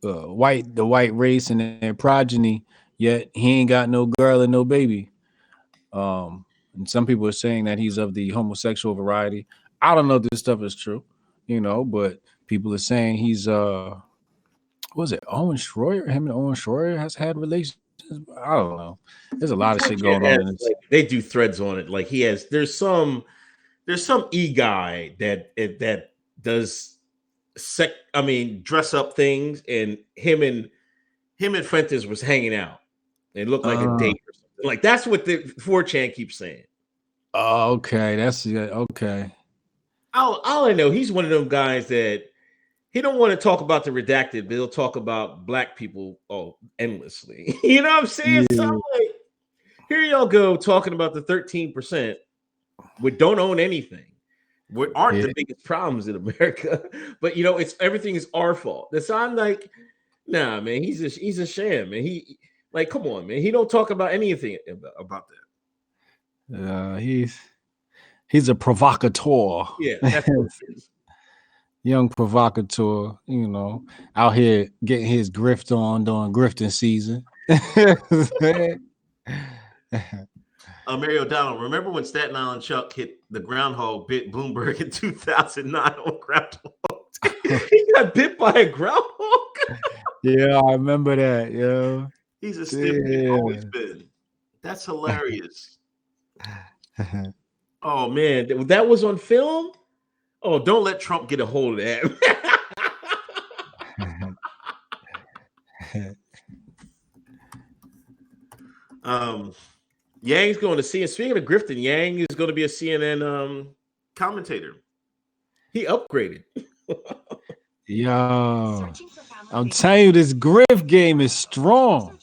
A: the white race and their progeny, yet he ain't got no girl and no baby. And some people are saying that he's of the homosexual variety. I don't know if this stuff is true, but people are saying he's was it Owen Schroyer? Him and Owen Schroyer has had relations. I don't know. There's a lot of shit going on in this.
B: They do threads on it. Like there's some guy that does dress up things, and him and Fuentes was hanging out. It looked like a date or something. Like that's what the 4chan keeps saying.
A: Oh, okay. That's okay.
B: All I know, he's one of them guys that he don't want to talk about the redacted, but he'll talk about black people endlessly. You know what I'm saying? Yeah. So I'm like, here y'all go talking about the 13%, which don't own anything, what aren't the biggest problems in America. But it's everything is our fault. That's I'm like, nah, man, he's a sham, man. He like, come on, man. He don't talk about anything about that.
A: He's a provocateur.
B: Yeah, that's what it is.
A: Young provocateur, out here getting his grift on during grifting season.
B: Mary O'Donnell, remember when Staten Island Chuck hit the groundhog bit Bloomberg in 2009 on Groundhog? He got bit by a groundhog?
A: Yeah, I remember that, yo.
B: He's a stiff, always been. That's hilarious. Oh, man. That was on film? Oh, don't let Trump get a hold of that. Yang's going to CNN. Speaking of grifting, Yang is going to be a CNN commentator. He upgraded.
A: Yo, I'm telling you, this grift game is strong.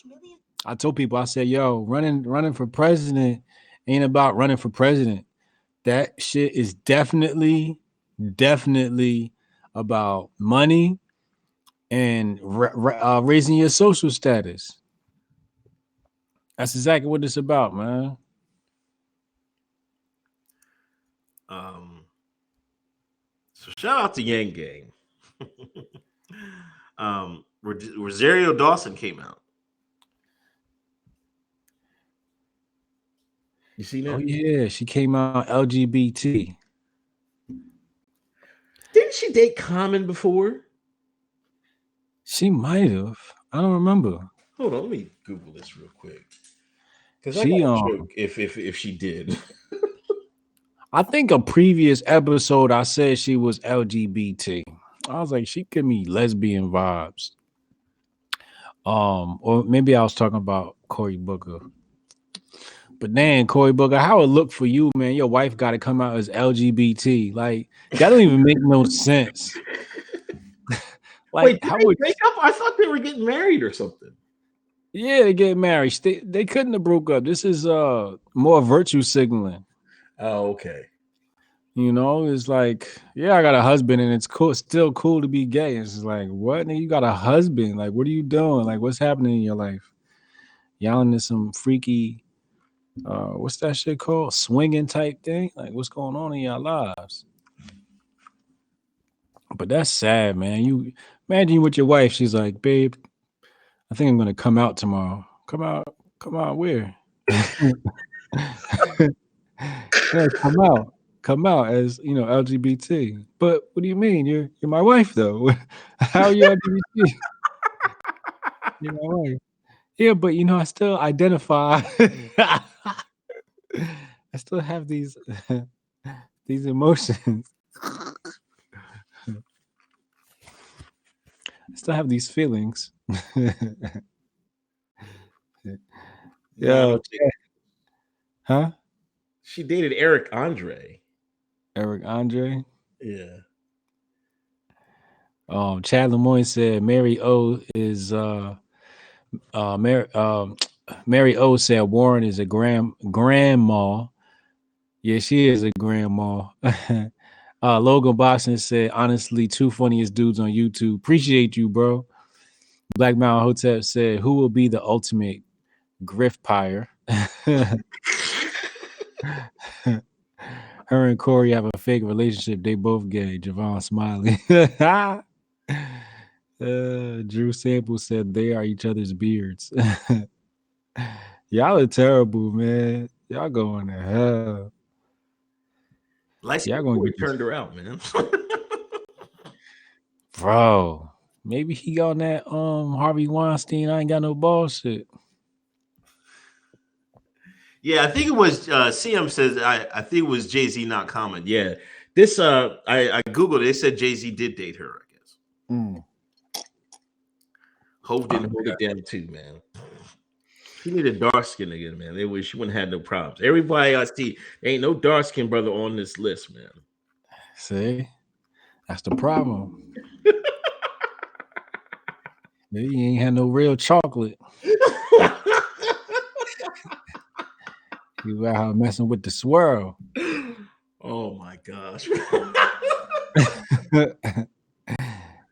A: I told people, I said, yo, running for president ain't about running for president. That shit is definitely about money and raising your social status. That's exactly what it's about, man.
B: So shout out to Yang Gang. Rosario Dawson came out. You see that?
A: Oh yeah, she came out LGBT.
B: Didn't she date Common before?
A: She might have. I don't remember.
B: Hold on, let me Google this real quick. Because I
A: She
B: got a joke if she did.
A: I think a previous episode I said she was LGBT. I was like, she give me lesbian vibes. Or maybe I was talking about Cory Booker. But then Cory Booker, how it look for you, man? Your wife got to come out as LGBT. Like that don't even make no sense. Like
B: Wait, did
A: how
B: they
A: would
B: break up? I thought they were getting married or something.
A: yeah, they get married. They couldn't have broke up. This is more virtue signaling.
B: Oh, okay.
A: You know, it's like, yeah, I got a husband and it's cool, still cool to be gay. It's just like, what? Nigga, you got a husband. Like, what are you doing? Like, what's happening in your life? Y'all into some freaky, what's that shit called? Swinging type thing? Like, what's going on in your lives? But that's sad, man. You imagine you with your wife, she's like, babe, I think I'm gonna come out tomorrow. Come out where? Yeah, come out as LGBT. But what do you mean? You're my wife though. How are you LGBT? You're my wife. Yeah, but I still identify. I still have these these emotions. I still have these feelings. Yo, huh?
B: She dated Eric Andre.
A: Eric Andre.
B: Yeah.
A: Chad Lemoyne said Mary O is Mary O said Warren is a grandma. Yeah, she is a grandma. Logan Boxing said, honestly, two funniest dudes on YouTube. Appreciate you, bro. Black Mountain Hotep said, who will be the ultimate grift pyre? Her and Corey have a fake relationship. They both gay. Javon Smiley. Drew Sample said they are each other's beards. Y'all are terrible, man. Y'all going to hell.
B: Y'all going to get turned her out, man.
A: Bro, maybe he on that Harvey Weinstein. I ain't got no bullshit.
B: Yeah, I think it was CM says I think it was Jay-Z, not Common. Yeah. This I Googled it. They said Jay-Z did date her, I guess. Hov didn't hold it down too, man. She needed dark skin again, man. She wouldn't have no problems. Everybody I see, there ain't no dark skin brother on this list, man.
A: See? That's the problem. Maybe he ain't had no real chocolate. You out messing with the swirl.
B: Oh my gosh.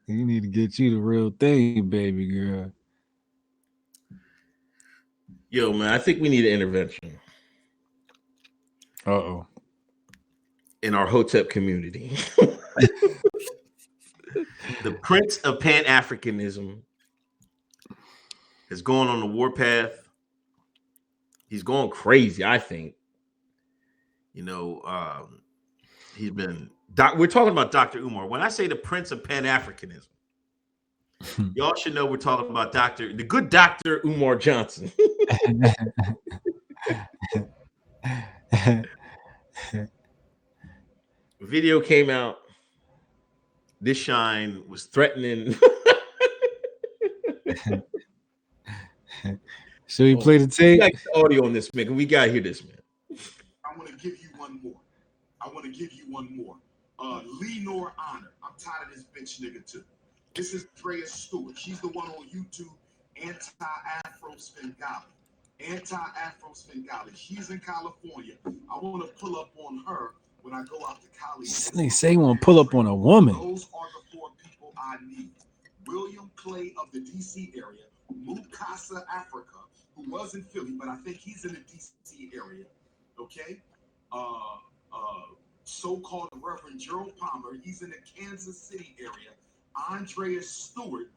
A: You need to get you the real thing, baby girl.
B: Yo, man, I think we need an intervention.
A: Uh-oh.
B: In our Hotep community. The Prince of Pan-Africanism is going on the warpath. He's going crazy, I think. He's been... We're talking about Dr. Umar. When I say the Prince of Pan-Africanism, y'all should know we're talking about the good Dr. Umar Johnson. Video came out. This shine was threatening.
A: Should we play the tape?
B: We got the audio on this, man. We got to hear this, man.
C: I want to give you one more. Lenore Honor. I'm tired of this bitch nigga too. This is Drea Stewart. She's the one on YouTube, anti-Afro Svengali. She's in California. I want to pull up on her when I go out to Cali.
A: They say you want to pull up on a woman.
C: Those are the four people I need. William Clay of the DC area, Mukasa Africa, who was in Philly, but I think he's in the DC area. Okay? So-called Reverend Gerald Palmer, he's in the Kansas City area. Andrea Stewart,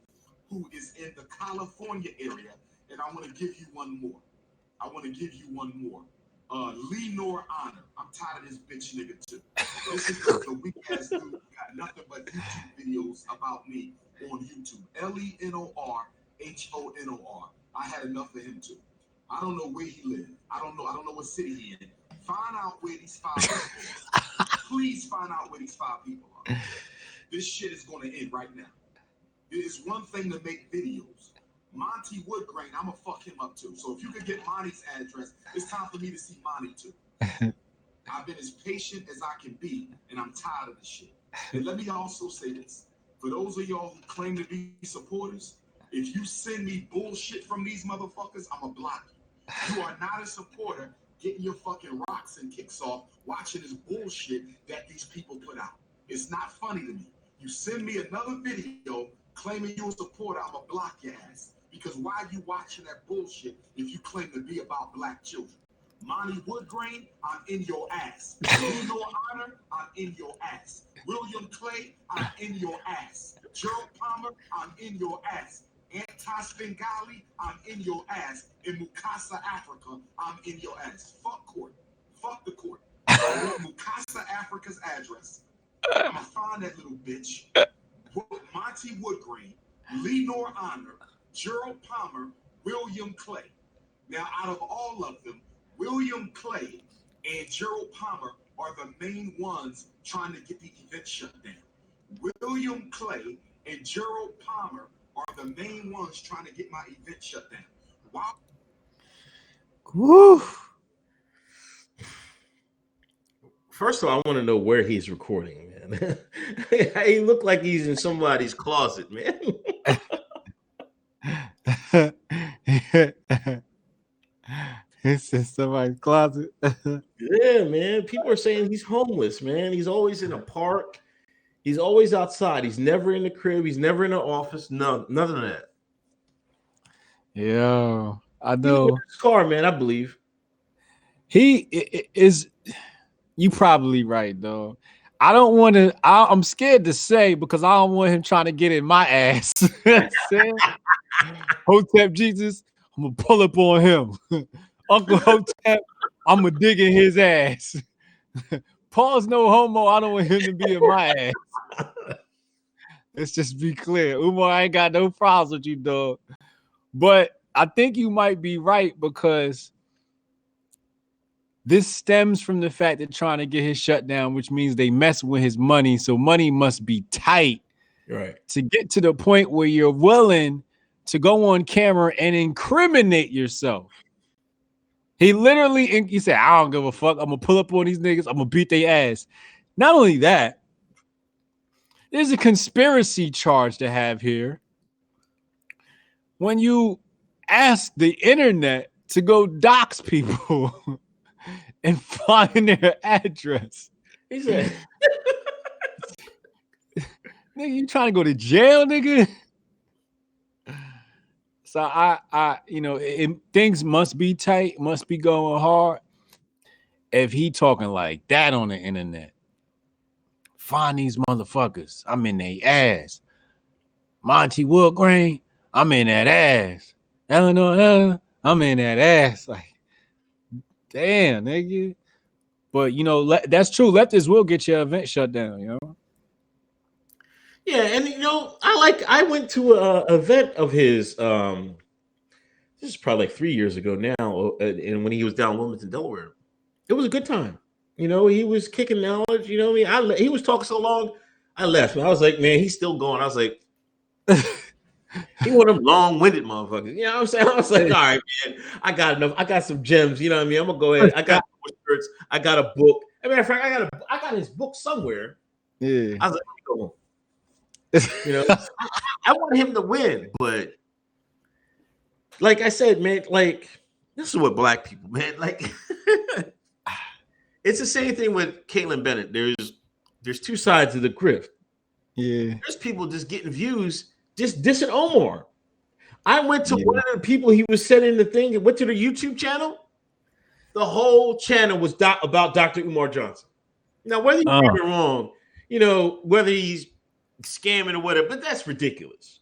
E: who is in the California area, and I want to give you one more. Lenore Honor. I'm tired of this bitch nigga too. This is the weak ass dude who got nothing but YouTube videos about me on YouTube. Lenorhonor. I had enough of him too. I don't know where he lived. I don't know what city he in. Find out where these 5 people are. Please find out where these 5 people are. This shit is going to end right now. It is one thing to make videos. Monty Woodgrain, I'm gonna fuck him up too. So if you could get Monty's address, it's time for me to see Monty too. I've been as patient as I can be, and I'm tired of this shit. And let me also say this. For those of y'all who claim to be supporters, if you send me bullshit from these motherfuckers, I'm gonna block you. You are not a supporter getting your fucking rocks and kicks off watching this bullshit that these people put out. It's not funny to me. You send me another video claiming you're a supporter, I'm gonna block your ass. Because why are you watching that bullshit if you claim to be about black children? Monty Woodgrain, I'm in your ass. Lenore Honor, I'm in your ass. William Clay, I'm in your ass. Gerald Palmer, I'm in your ass. Antas Bengali, I'm in your ass. In Mukasa, Africa, I'm in your ass. Fuck court. Fuck the court. I want Mukasa, Africa's address. I'm gonna find that little bitch. Monty Woodgrain, Lenore Honor, Gerald Palmer, William Clay. Now, out of all of them, William Clay and Gerald Palmer are the main ones trying to get the event shut down. William Clay and Gerald Palmer are the main ones trying to get my event shut down. Wow.
A: Woo.
B: First of all, I want to know where he's recording, man. He looked like he's in somebody's closet, man.
A: It's in somebody's closet.
B: Yeah, man. People are saying he's homeless, man. He's always in a park. He's always outside. He's never in the crib. He's never in an office. No, none of that.
A: Yo, I
B: He's
A: know
B: in his car, man. I believe
A: he is. You probably right though. I don't want to. I'm scared to say because I don't want him trying to get in my ass. Hotep Jesus, I'm gonna pull up on him. Uncle Hotep, I'm gonna dig in his ass. Paul's no homo. I don't want him to be in my ass. Let's just be clear. Umar, I ain't got no problems with you, dog. But I think you might be right because this stems from the fact that trying to get his shutdown, which means they mess with his money. So money must be tight,
B: right,
A: to get to the point where you're willing to go on camera and incriminate yourself. He literally, he said, I don't give a fuck. I'm going to pull up on these niggas. I'm going to beat their ass. Not only that, there's a conspiracy charge to have here. When you ask the internet to go dox people and find their address.
B: he said,
A: nigga, you trying to go to jail, nigga? So I things must be tight, must be going hard. If he talking like that on the internet, find these motherfuckers. I'm in their ass. Monty Woodgrain, I'm in that ass. Eleanor, I'm in that ass. Like, damn, nigga. But that's true. Leftists will get your event shut down,
B: yeah, and I went to a event of his. This is probably like 3 years ago now, and when he was down in Wilmington, Delaware, it was a good time. He was kicking knowledge. He was talking so long, I left. And I was like, man, he's still going. I was like, he one of them long-winded motherfuckers. You know what I'm saying? I was like, all right, man, I got enough. I got some gems. You know what I mean? I'm gonna go ahead. I got shirts. I got a book. As a matter of fact, I got his book somewhere.
A: Yeah.
B: I was like, I want him to win, but like I said, man, like this is what black people, man, like it's the same thing with Kaitlin Bennett. There's two sides of the grift.
A: Yeah.
B: There's people just getting views, just dissing Omar. I went to one of the people he was sending the thing and went to the YouTube channel. The whole channel was about Dr. Umar Johnson. Now, whether you're right or wrong, whether he's scamming or whatever, but that's ridiculous.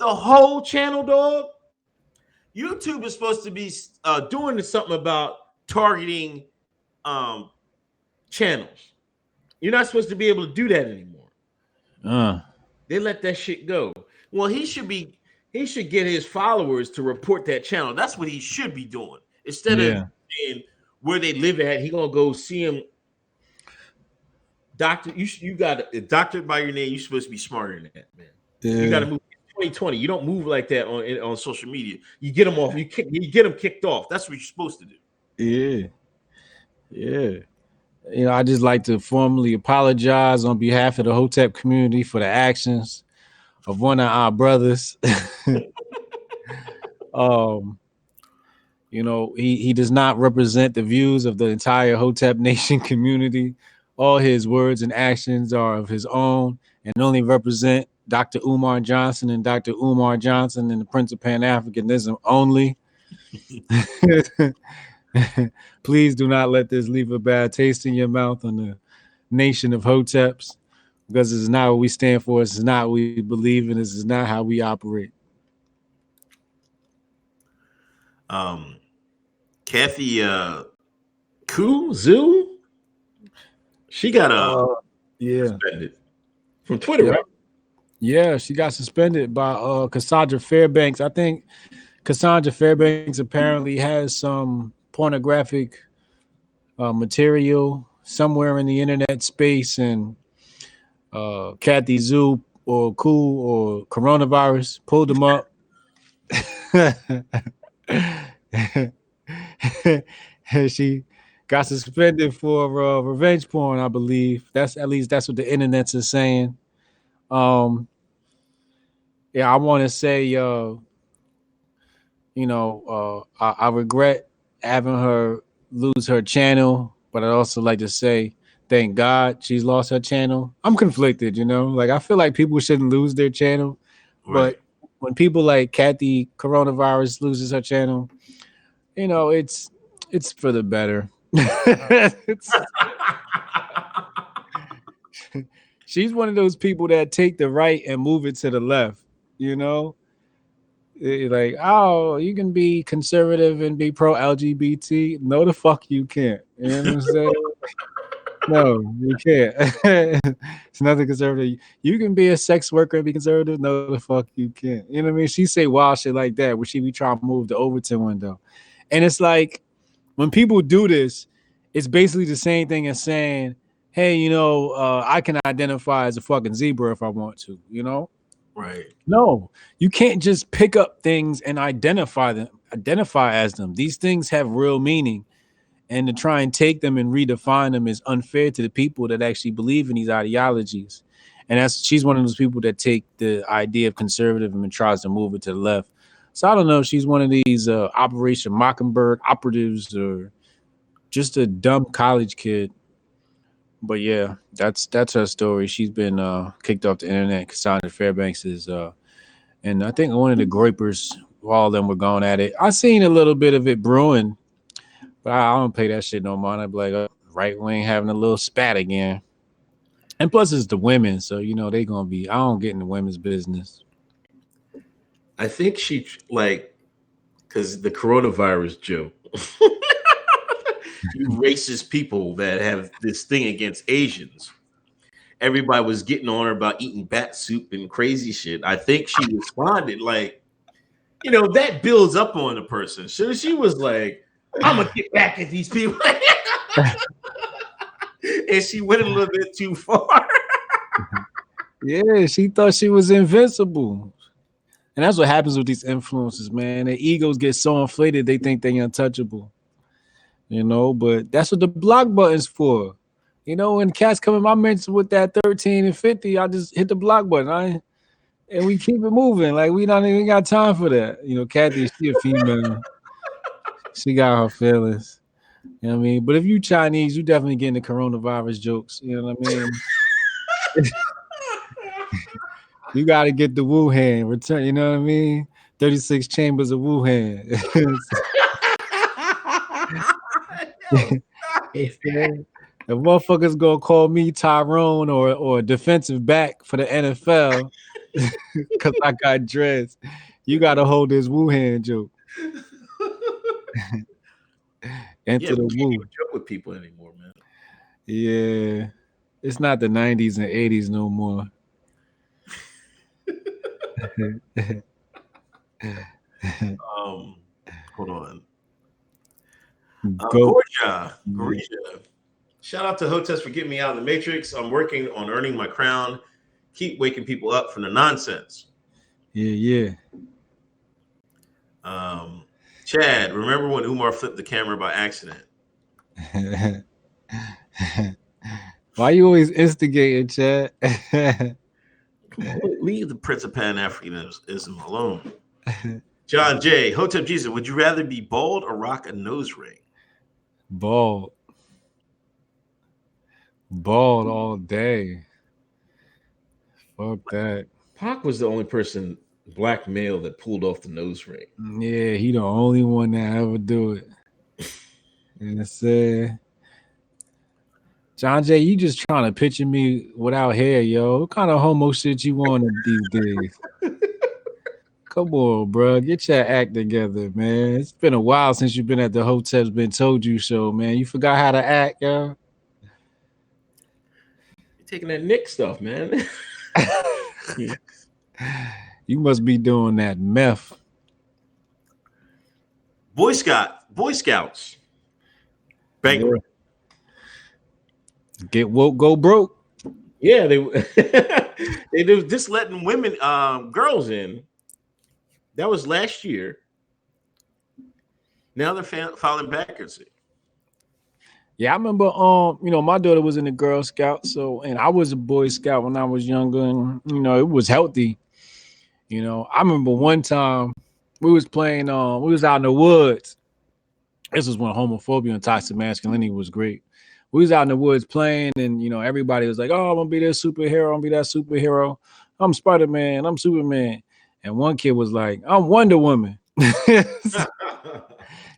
B: the whole channel, dog. YouTube is supposed to be doing something about targeting channels. You're not supposed to be able to do that anymore. They let that shit go. Well, he should get his followers to report that channel. That's what he should be doing. Instead of saying where they live at, he gonna go see him. Doctor, you got a doctor by your name. You're supposed to be smarter than that, man. You got to move. 2020. You don't move like that on social media. You get them off. You get them kicked off. That's what you're supposed to do.
A: Yeah. You know, I just like to formally apologize on behalf of the Hotep community for the actions of one of our brothers. You know, he does not represent the views of the entire Hotep Nation community. All his words and actions are of his own and only represent Dr. Umar Johnson and Dr. Umar Johnson and the Prince of Pan-Africanism only. Please do not let this leave a bad taste in your mouth on the nation of Hoteps, because this is not what we stand for. This is not what we believe in. This is not how we operate.
B: Kathy Zoo, she got suspended from Twitter, right?
A: Yeah, she got suspended by Cassandra Fairbanks. I think Cassandra Fairbanks apparently has some pornographic material somewhere in the internet space, and Kathy Zoo or Cool or Coronavirus pulled them up. She got suspended for revenge porn, I believe. That's what the internets are saying. Yeah, I want to say, I regret having her lose her channel, but I'd also like to say, thank God she's lost her channel. I'm conflicted, like I feel like people shouldn't lose their channel, right. But when people like Kathy Coronavirus loses her channel, it's for the better. She's one of those people that take the right and move it to the left. Like, oh, you can be conservative and be pro LGBT. No, the fuck you can't. You know what I'm saying? No, you can't. It's nothing conservative. You can be a sex worker and be conservative. No, the fuck you can't. You know what I mean? She say wild shit like that where she be trying to move the Overton window. And it's like, when people do this, it's basically the same thing as saying, hey, I can identify as a fucking zebra if I want to,
B: Right.
A: No, you can't just pick up things and identify as them. These things have real meaning. And to try and take them and redefine them is unfair to the people that actually believe in these ideologies. And she's one of those people that take the idea of conservative and tries to move it to the left. So I don't know if she's one of these Operation Mockingbird operatives or just a dumb college kid. But yeah, that's her story. She's been kicked off the internet. Cassandra Fairbanks is, and I think one of the Groypers, all of them were going at it. I seen a little bit of it brewing, but I don't pay that shit no mind. I'd be like, right wing having a little spat again. And plus it's the women, so they gonna be. I don't get in the women's business.
B: I think she because the coronavirus joke. You racist people that have this thing against Asians. Everybody was getting on her about eating bat soup and crazy shit. I think she responded that builds up on a person. So she was like, I'm gonna get back at these people. And she went a little bit too far.
A: Yeah, she thought she was invincible. And that's what happens with these influencers, man. Their egos get so inflated, they think they're untouchable. But that's what the block button's for. When cats come in my mention with that 13 and 50, I just hit the block button. And we keep it moving. Like, we don't even got time for that. Kathy, she a female. She got her feelings. You know what I mean? But if you Chinese, you definitely getting the coronavirus jokes. You know what I mean? You got to get the Wuhan return. You know what I mean? 36 chambers of Wuhan. The motherfuckers gonna call me Tyrone or a defensive back for the NFL. Because I got dressed. You got to hold this woo hand joke. Enter the
B: we can't
A: woo.
B: even joke with people anymore, man.
A: Yeah. It's not the 90s and 80s no more.
B: Hold on.
A: Go.
B: Gorisha. Shout out to Hoteps for getting me out of the matrix. I'm working on earning my crown. Keep waking people up from the nonsense.
A: Yeah.
B: Chad, remember when Umar flipped the camera by accident?
A: Why you always instigating, Chad?
B: Leave the Prince of Pan-Africanism alone. John J. Hotep Jesus, would you rather be bald or rock a nose ring?
A: Bald all day. Fuck that.
B: Pac was the only person, black male, that pulled off the nose ring.
A: Yeah, he the only one that ever do it. And say, John J, you just trying to picture me without hair, yo. What kind of homo shit you want these days? Come on, bro. Get your act together, man. It's been a while since you've been at the Hoteps Been Told You show, man. You forgot how to act, yo.
B: You're taking that Nick stuff, man.
A: You must be doing that meth.
B: Boy Scouts. Bankruptcy.
A: Get woke, go broke.
B: Yeah, they were just letting women, girls in. That was last year. Now they're filing bankruptcy.
A: Yeah, I remember, my daughter was in the Girl Scouts, and I was a Boy Scout when I was younger, and it was healthy. I remember one time we was playing, we was out in the woods. This was when homophobia and toxic masculinity was great. We was out in the woods playing, and everybody was like, "Oh, I'm gonna be this superhero. I'm gonna be that superhero. I'm Spider-Man. I'm Superman." And one kid was like, "I'm Wonder Woman."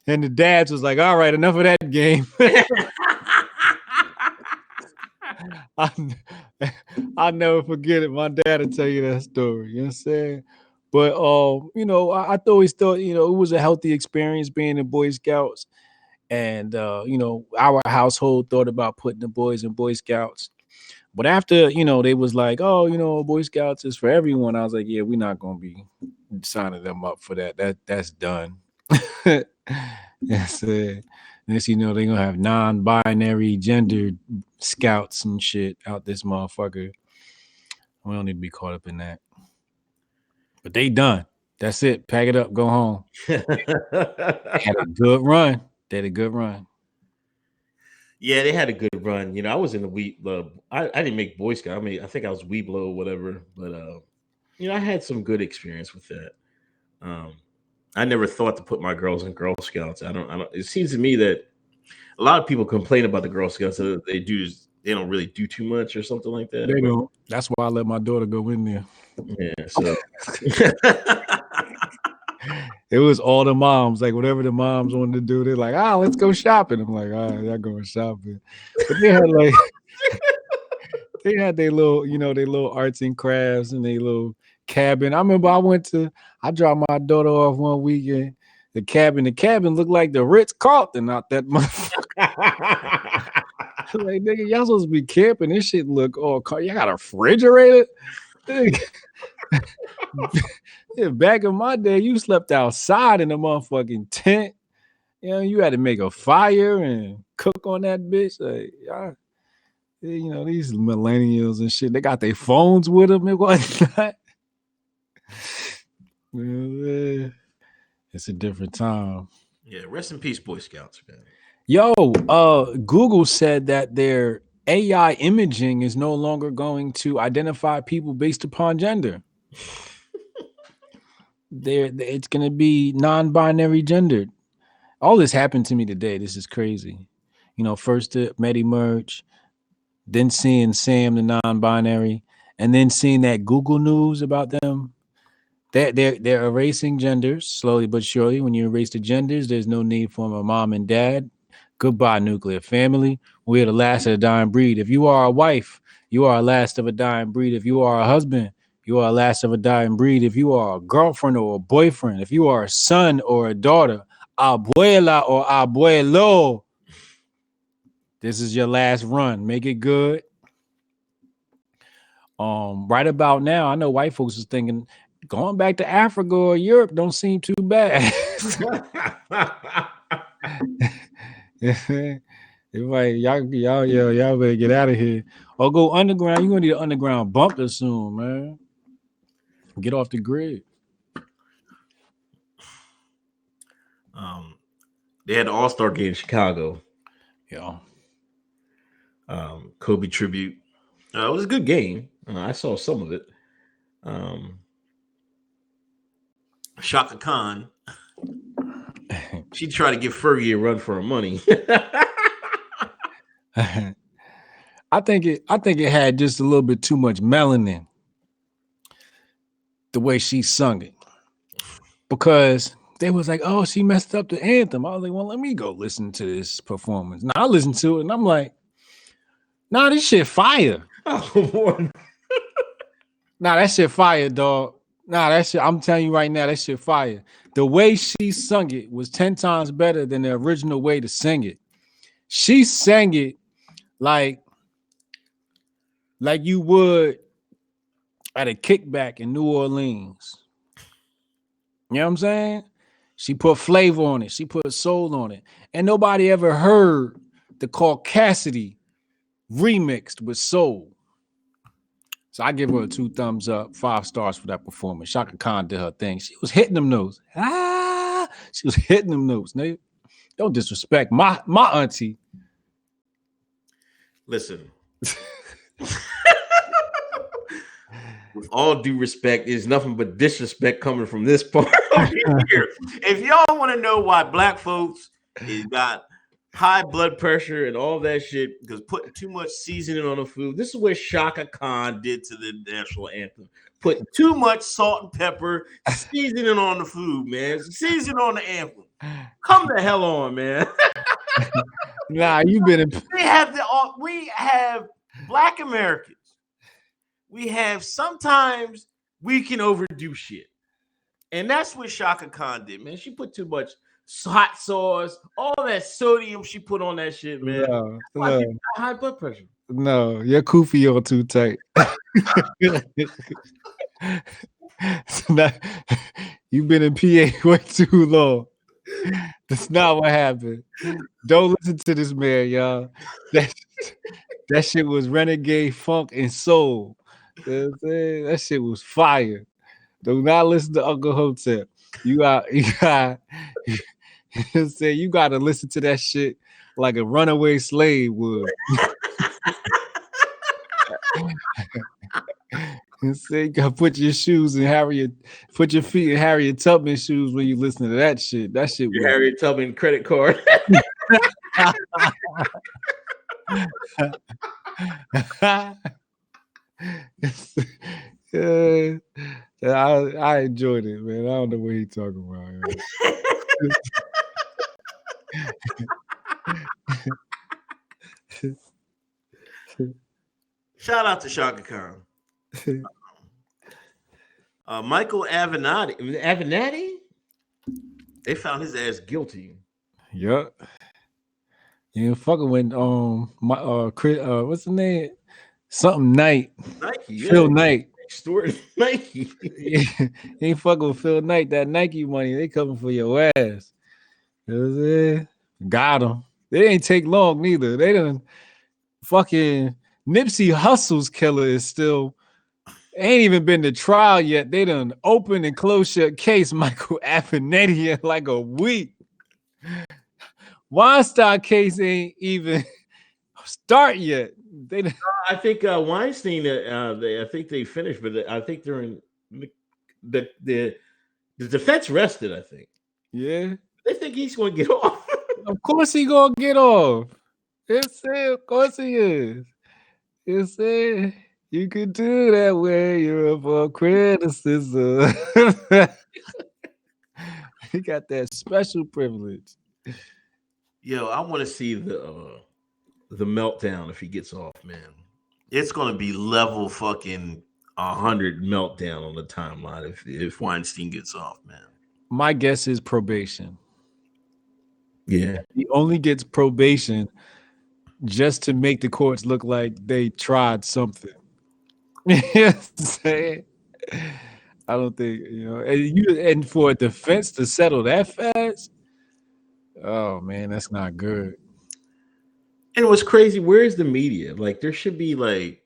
A: And the dads was like, "All right, enough of that game." I'll never forget it. My dad will tell you that story. You know what I'm saying? But I always thought, it was a healthy experience being in Boy Scouts. And our household thought about putting the boys in Boy Scouts. But after, they was like, "Oh, Boy Scouts is for everyone." I was like, "Yeah, we're not gonna be signing them up for that. That's done." Yes, next they're gonna have non-binary gendered scouts and shit out this motherfucker. We don't need to be caught up in that. But they done. That's it. Pack it up. Go home. Had a good run. They had a good run.
B: Yeah, they had a good run. I was in the I didn't make Boy Scout. I mean, I think I was Weeblo or whatever. But I had some good experience with that. I never thought to put my girls in Girl Scouts. I don't. It seems to me that a lot of people complain about the Girl Scouts. So they don't really do too much or something like that.
A: They don't. That's why I let my daughter go in there.
B: Yeah. So
A: it was all the moms. Like whatever the moms wanted to do, they're like, let's go shopping. I'm like, all right, y'all going shopping. But they had like they had their little, their little arts and crafts and their little cabin. I remember I dropped my daughter off one weekend. The cabin looked like the Ritz-Carlton out that motherfucker. Like, nigga, y'all supposed to be camping. This shit look all y'all got a refrigerator? Yeah, back in my day, you slept outside in a motherfucking tent. You had to make a fire and cook on that bitch. Like, these millennials and shit, they got their phones with them and whatnot. It's a different time.
B: Yeah, rest in peace, Boy Scouts, man.
A: Yo, Google said that their AI imaging is no longer going to identify people based upon gender. It's going to be non-binary gendered. All this happened to me today. This is crazy. First the Medi merge, then seeing Sam, the non-binary, and then seeing that Google news about them. They're erasing genders slowly but surely. When you erase the genders, there's no need for a mom and dad. Goodbye, nuclear family. We are the last of the dying breed. If you are a wife, you are the last of a dying breed. If you are a husband, You are a last of a dying breed. If you are a girlfriend or a boyfriend, if you are a son or a daughter, abuela or abuelo, this is your last run. Make it good. Right about now, I know white folks is thinking going back to Africa or Europe don't seem too bad. It's like y'all better get out of here or go underground. You're gonna need an underground bunker soon, man. Get off the grid.
B: They had the All-Star game in Chicago.
A: Yeah.
B: Kobe tribute. It was a good game. I saw some of it. Shaka Khan. She tried to give Fergie a run for her money.
A: I think it had just a little bit too much melanin. The way she sung it. Because they was like, oh, she messed up the anthem. I was like, well, let me go listen to this performance. Now I listened to it and I'm like, nah, this shit fire.
B: Oh,
A: nah, that shit fire, dog. Nah, that shit, I'm telling you right now, that shit fire. The way she sung it was 10 times better than the original way to sing it. She sang it like you would at a kickback in New Orleans. You know what I'm saying? She put flavor on it. She put soul on it. And nobody ever heard the Caucasity remixed with soul. So I give her a 2 thumbs up, 5 stars for that performance. Shaka Khan did her thing. She was hitting them notes. She was hitting them notes. Nigga. Don't disrespect my auntie.
B: Listen. With all due respect, there's nothing but disrespect coming from this part over here. If y'all want to know why black folks got high blood pressure and all that shit because putting too much seasoning on the food, this is what Shaka Khan did to the national anthem. Putting too much salt and pepper, seasoning on the food, man. Seasoning on the anthem. Come the hell on, man.
A: Nah, you've been in.
B: We have black Americans. We have sometimes we can overdo shit. And that's what Shaka Khan did, man. She put too much hot sauce, all that sodium she put on that shit, man.
A: No.
B: High blood pressure.
A: No, your kufi on too tight. So now, you've been in PA way too long. That's not what happened. Don't listen to this man, y'all. That shit was renegade funk and soul. You know what I'm saying? That shit was fire. Do not listen to Uncle Hotep. You got you got to listen to that shit like a runaway slave would. And say you gotta put your feet in Harriet Tubman shoes when you listen to that shit. That shit
B: your Harriet Tubman credit card.
A: I enjoyed it, man. I don't know what he's talking about.
B: Shout out to Shaka Khan. Michael Avenatti? They found his ass guilty.
A: Yup. You fucking with Chris, what's the name? Something Knight.
B: Nike.
A: Phil Knight.
B: Stuart Nike.
A: You ain't fucking with Phil Knight. That Nike money, they coming for your ass. You know what I'm saying? Got them. They ain't take long neither. They done fucking Nipsey Hussle's killer is still ain't even been to trial yet. They done open and close shut case Michael Avenatti in like a week. Weinstein case ain't even start yet.
B: I think Weinstein. I think they finished, but I think they're in the defense rested. I think.
A: Yeah.
B: They think he's going to get off.
A: Of course he gonna get off. Of course he is. You could do that when you're up for criticism. He got that special privilege.
B: Yo, I want to see the meltdown if he gets off, man. It's gonna be level fucking 100 meltdown on the timeline if Weinstein gets off, man.
A: My guess is probation.
B: Yeah.
A: He only gets probation just to make the courts look like they tried something. You know what I'm saying? I don't think, and for a defense to settle that fast, oh man, that's not good.
B: And what's crazy, where's the media? Like, there should be like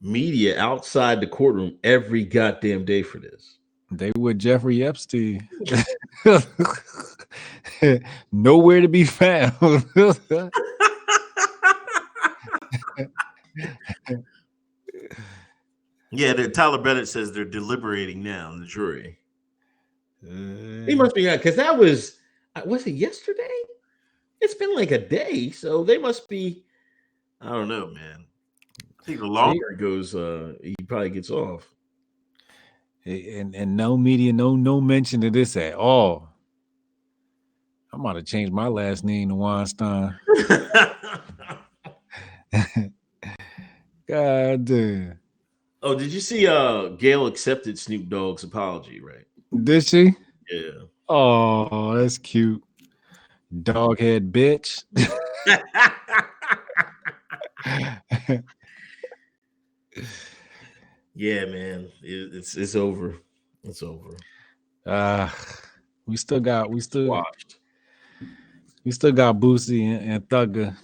B: media outside the courtroom every goddamn day for this.
A: They with Jeffrey Epstein. Nowhere to be found.
B: Yeah, Tyler Bennett says they're deliberating now in the jury. He must be, because that was it yesterday? It's been like a day, so they must be, I don't know, man. I think the longer it goes, he probably gets off.
A: And no media, no mention of this at all. I might have changed my last name to Weinstein. God damn.
B: Oh, did you see Gail accepted Snoop Dogg's apology, right?
A: Did she?
B: Yeah.
A: Oh, that's cute. Doghead bitch.
B: Yeah, man. It's over. It's over.
A: We still got
B: Watched.
A: Boosie and Thugger.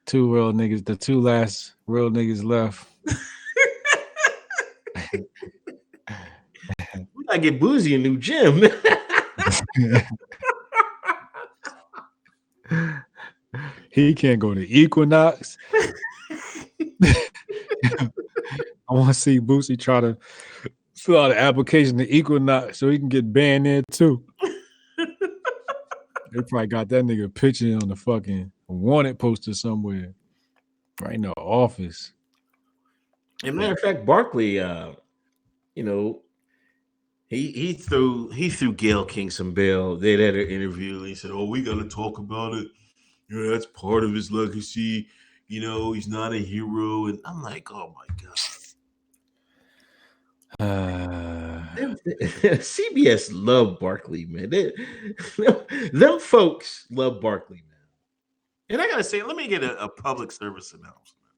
A: Two real niggas, the two last real niggas left.
B: We gotta get Boosie a new gym.
A: He can't go to Equinox. I want to see Boosie try to fill out an application to Equinox so he can get banned there too. They probably got that nigga picture on the fucking wanted poster somewhere, right in the office.
B: As a matter of fact, Barkley, he threw Gail King some bail. They had an interview. And he said, "Oh, we got to talk about it. That's part of his legacy. He's not a hero." And I'm like, oh my god. CBS love Barkley, man. Them folks love Barkley, man. And I gotta say, let me get a public service announcement.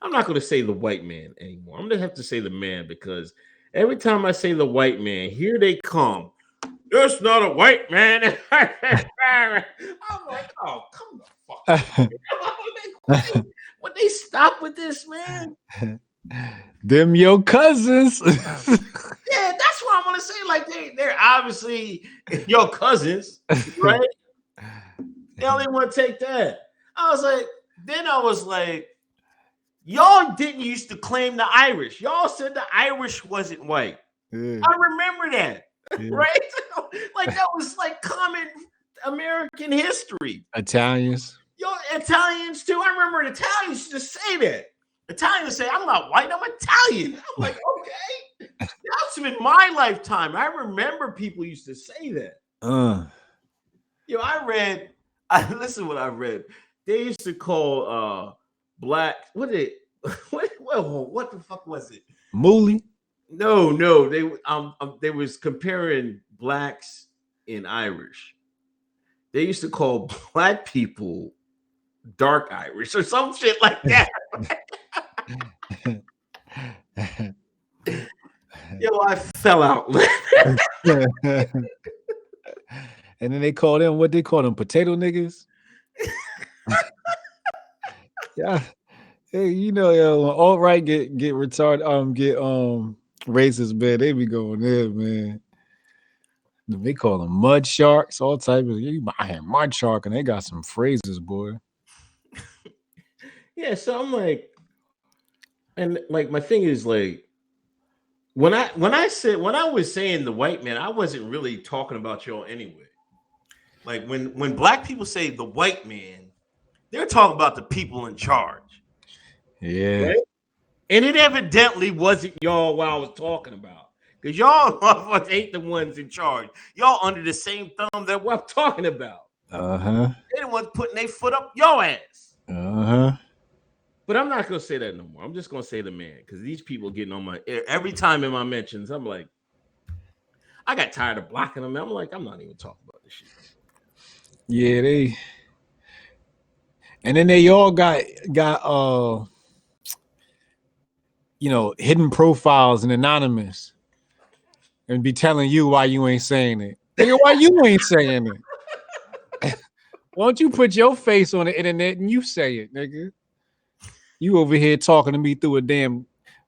B: I'm not gonna say the white man anymore. I'm gonna have to say the man, because every time I say the white man, here they come. That's not a white man. I'm like, oh, come the fuck. Would they stop with this, man?
A: Them your cousins.
B: Yeah, that's what I want to say. Like, they're obviously your cousins, right? They only want to take that. I was like, y'all didn't used to claim the Irish. Y'all said the Irish wasn't white. Yeah. I remember that, right? Like, that was like common American history.
A: Italians.
B: Yo, Italians too. I remember Italians used to say that. Italians say, "I'm not white, I'm Italian." I'm like, okay. That's been my lifetime. I remember people used to say that. Listen what I read. They used to call black, what the fuck was it?
A: Mooly?
B: No, they was comparing blacks and Irish. They used to call black people dark Irish or some shit like that. Yo, I fell out.
A: And then they called them, what they call them, potato niggas? Yeah. Hey, all right, get retarded, get racist, man. They be going there, man. They call them mud sharks, all type of. I had mud shark, and they got some phrases, boy.
B: Yeah, so I'm like, and like my thing is like, when I was saying the white man, I wasn't really talking about y'all anyway. Like when black people say the white man, they're talking about the people in charge.
A: Yeah.
B: Right? And it evidently wasn't y'all what I was talking about. Because y'all ain't the ones in charge. Y'all under the same thumb that what I'm talking about.
A: Uh-huh.
B: They the ones putting their foot up your ass.
A: Uh-huh.
B: But I'm not gonna say that no more. I'm just gonna say the man, because these people getting on my every time in my mentions. I'm like, I got tired of blocking them. I'm like, I'm not even talking about this shit.
A: Yeah, and then they all got hidden profiles and anonymous, and be telling you why you ain't saying it. Nigga, why you ain't saying it? Why don't you put your face on the internet and you say it, nigga? You over here talking to me through a damn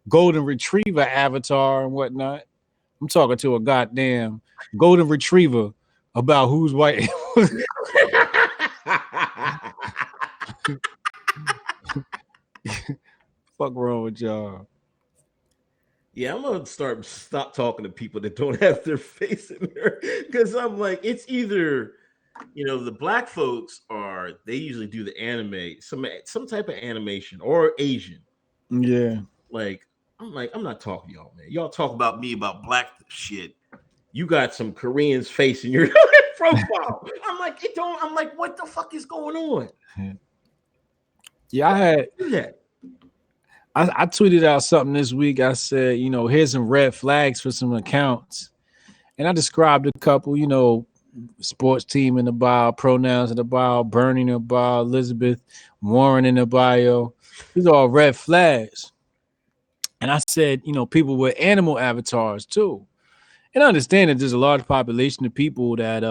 A: golden retriever avatar and whatnot. I'm talking to a goddamn golden retriever about who's white. Fuck wrong with y'all?
B: Yeah, I'm gonna stop talking to people that don't have their face in there, because I'm like, it's either, the black folks they usually do the anime, some type of animation, or Asian.
A: Yeah.
B: I'm not talking to y'all, man. Y'all talk about me about black shit. You got some Korean's face in your profile. I'm like, what the fuck is going on?
A: Yeah, I tweeted out something this week. I said, here's some red flags for some accounts. And I described a couple, sports team in the bio, pronouns in the bio, Bernie in the bio, Elizabeth Warren in the bio. These are all red flags. And I said, people with animal avatars too. And I understand that there's a large population of people that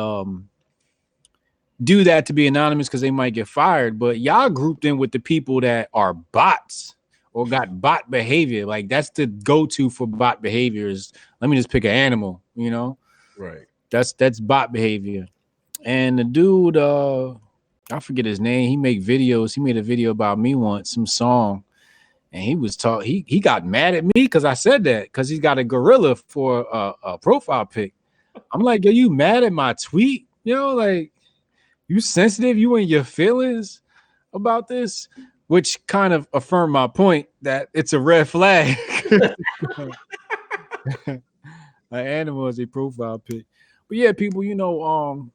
A: do that to be anonymous because they might get fired. But y'all grouped in with the people that are bots or got bot behavior. Like, that's the go-to for bot behaviors. Let me just pick an animal,
B: Right.
A: That's bot behavior. And the dude, I forget his name. He made videos. He made a video about me once, some song. And he was he got mad at me because I said that, because he's got a gorilla for a profile pic. I'm like, are you mad at my tweet? Like, you sensitive? You in your feelings about this? Which kind of affirmed my point that it's a red flag. An animal is a profile pic. But yeah, people,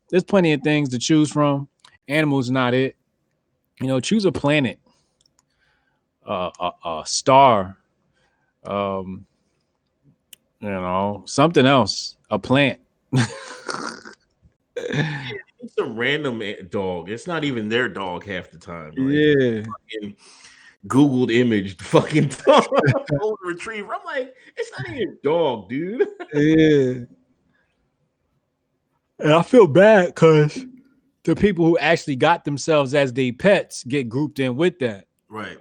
A: there's plenty of things to choose from. Animals not it. Choose a planet, a star, something else, a plant.
B: It's a random dog. It's not even their dog half the time.
A: Yeah.
B: Googled image fucking dog, golden retriever. I'm like, it's not even your dog, dude.
A: Yeah. And I feel bad because the people who actually got themselves as their pets get grouped in with that.
B: Right.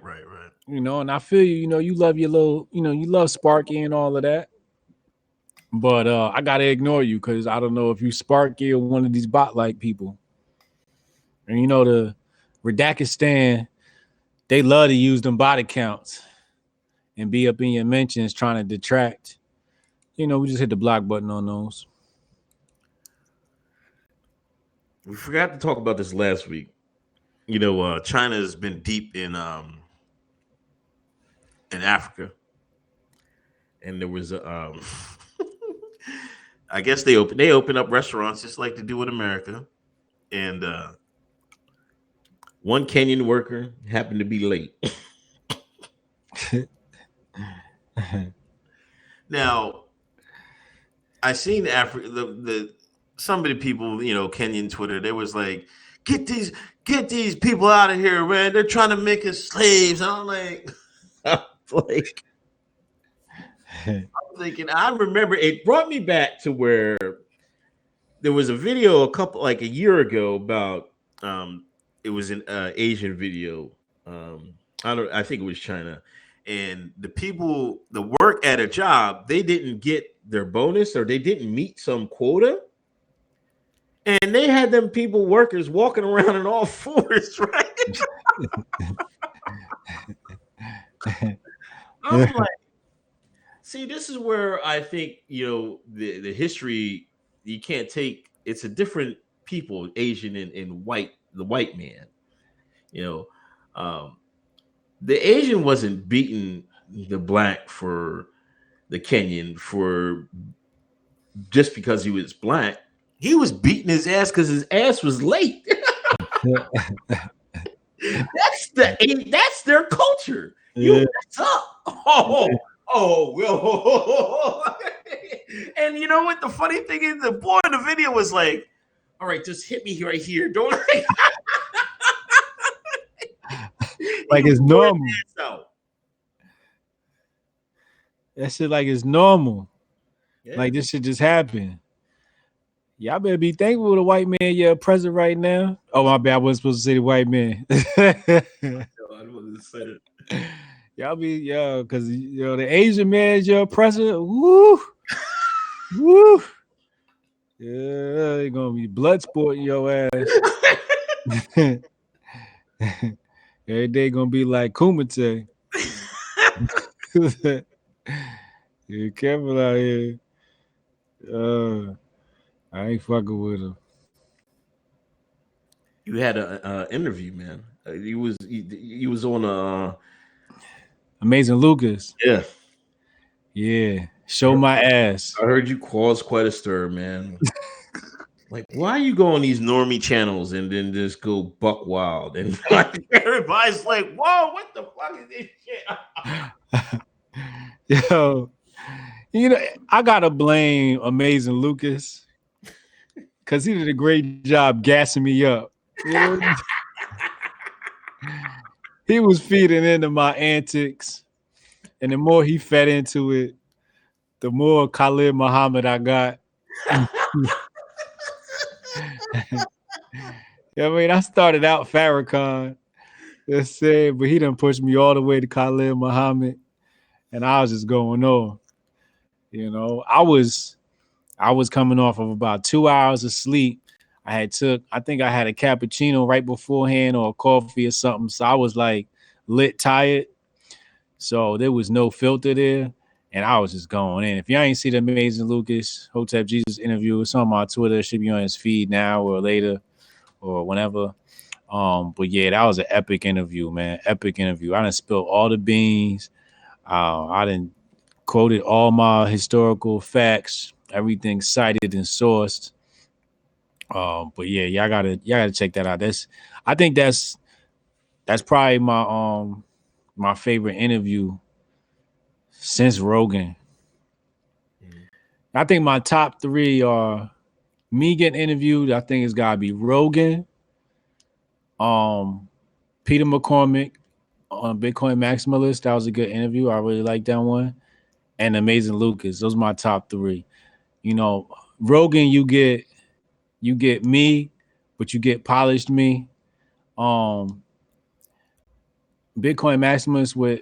A: And I feel you love your little, you love Sparky and all of that. But I gotta ignore you because I don't know if you Sparky or one of these bot-like people. And the Redakistan, they love to use them bot accounts and be up in your mentions trying to detract. We just hit the block button on those.
B: We forgot to talk about this last week. China has been deep in Africa, and there was I guess they open up restaurants just like they do in America, and one Kenyan worker happened to be late. Now, I seen some of the people, Kenyan Twitter, they was like, get these people out of here, man. They're trying to make us slaves. And I'm like, I'm thinking, I remember it brought me back to where there was a video a year ago about it was an Asian video. I think it was China. And the people that work at a job, they didn't get their bonus, or they didn't meet some quota. And they had them workers walking around in all fours, right? I'm like, see, this is where I think, the history, you can't take, it's a different people, Asian and white, the white man. The Asian wasn't beating the black for the Kenyan for just because he was black. He was beating his ass because his ass was late. That's their culture. You mess up. Whoa. And you know what? The funny thing is, the boy in the video was like, all right, just hit me right here. Don't
A: like it's normal. That shit like it's normal. Yeah. Like this shit just happened. Y'all better be thankful the white man you're oppressor right now. Oh, my bad. I wasn't supposed to say the white man. I wasn't say it. Y'all be, because, the Asian man is your oppressor. Woo. Woo. Yeah, it's going to be blood sporting your ass. Every day going to be like Kumite. You're careful out here. I ain't fucking with him.
B: You had an interview, man. He was on
A: Amazing Lucas.
B: Yeah.
A: Show my ass.
B: I heard you cause quite a stir, man. Like, why you go on these normie channels and then just go buck wild? And like, everybody's like, whoa, what the fuck is this shit?
A: Yo, I gotta blame Amazing Lucas because he did a great job gassing me up. He was feeding into my antics, and the more he fed into it, the more Khalid Muhammad I got. I started out Farrakhan, but he done pushed me all the way to Khalid Muhammad, and I was just going on. I was coming off of about 2 hours of sleep. I think I had a cappuccino right beforehand or a coffee or something. So I was like lit tired. So there was no filter there. And I was just going in. If y'all ain't see the Amazing Lucas Hotep Jesus interview, it's on my Twitter. It should be on his feed now or later or whenever. But yeah, that was an epic interview, man. Epic interview. I done spilled all the beans. I done quoted all my historical facts, everything cited and sourced. But yeah, y'all gotta check that out. I think that's probably my favorite interview since Rogan. I think my top 3 are me getting interviewed. I think it's gotta be Rogan, Peter McCormick on Bitcoin Maximalist. That was a good interview. I really like that one. And Amazing Lucas. Those are my top 3. Rogan, you get me, but you get polished me. Bitcoin Maximus with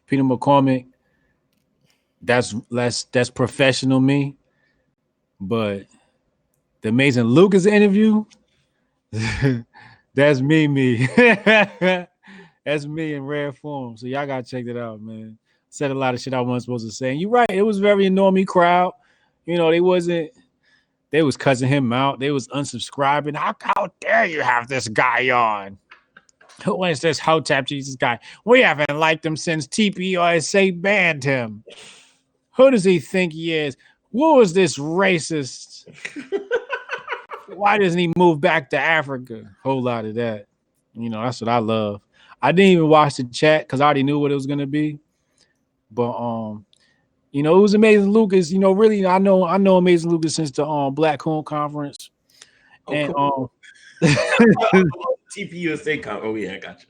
A: Peter McCormick. That's professional me. But the Amazing Lucas interview, that's me. That's me in rare form. So y'all gotta check that out, man. Said a lot of shit I wasn't supposed to say. And you're right, it was a very normie crowd. They was cussing him out. They was unsubscribing. How dare you have this guy on? Who is this Hotep Jesus guy? We haven't liked him since TPUSA banned him. Who does he think he is? Who is this racist? Why doesn't he move back to Africa? Whole lot of that. That's what I love. I didn't even watch the chat because I already knew what it was gonna be. But it was Amazing Lucas. Really, I know Amazing Lucas since the Black Coon Conference. And
B: TPUSA conference. Oh yeah, I got
A: you.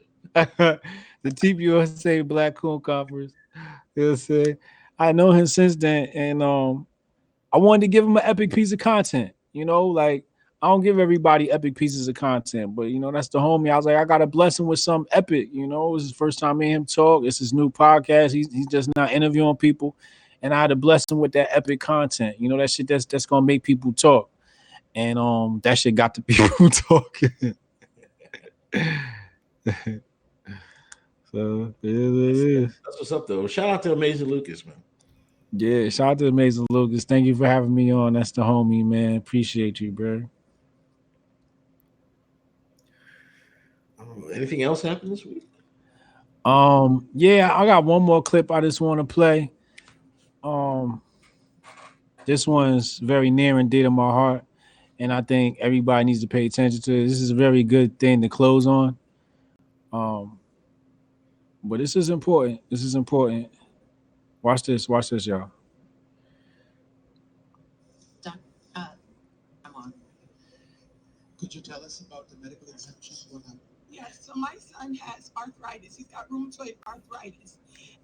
A: The TPUSA Black Coon Conference. I know him since then, and I wanted to give him an epic piece of content. Like I don't give everybody epic pieces of content, but that's the homie. I was like, I gotta bless him with some epic. It was his first time me and him talk. It's his new podcast. He's just not interviewing people. And I had to bless him with that epic content. That shit that's gonna make people talk. And that shit got the people talking. So it is.
B: That's what's up though. Shout out to Amazing Lucas, man.
A: Yeah, shout out to Amazing Lucas. Thank you for having me on. That's the homie, man. Appreciate you, bro.
B: Anything else happened this week?
A: Yeah, I got one more clip I just want to play. This one's very near and dear to my heart. and I think everybody needs to pay attention to it. This is a very good thing to close on. But this is important. This is important. Watch this, y'all.
C: I'm on. Could you tell us about the medical exemption? What happened?
F: Yes, so my son has arthritis. He's got rheumatoid arthritis.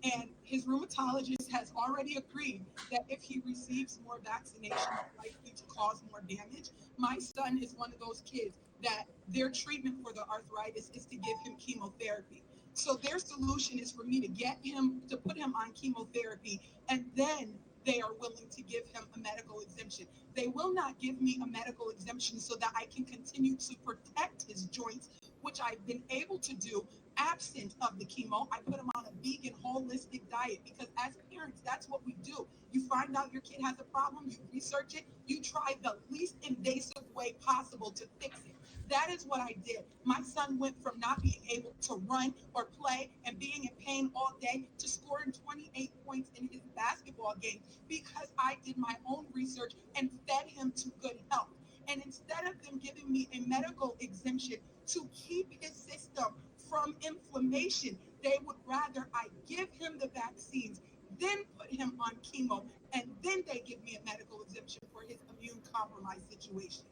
F: And his rheumatologist has already agreed that if he receives more vaccination, it's likely to cause more damage. My son is one of those kids that their treatment for the arthritis is to give him chemotherapy. So their solution is for me to get him, to put him on chemotherapy, and then they are willing to give him a medical exemption. They will not give me a medical exemption so that I can continue to protect his joints, which I've been able to do absent of the chemo. I put him on a vegan, holistic diet because as parents, that's what we do. You find out your kid has a problem, you research it, you try the least invasive way possible to fix it. That is what I did. My son went from not being able to run or play and being in pain all day to scoring 28 points in his basketball game because I did my own research and fed him to good health. And instead of them giving me a medical exemption to keep his system from inflammation, they would rather I give him the vaccines, then put him on chemo, and then they give me a medical exemption for his immune compromised situation.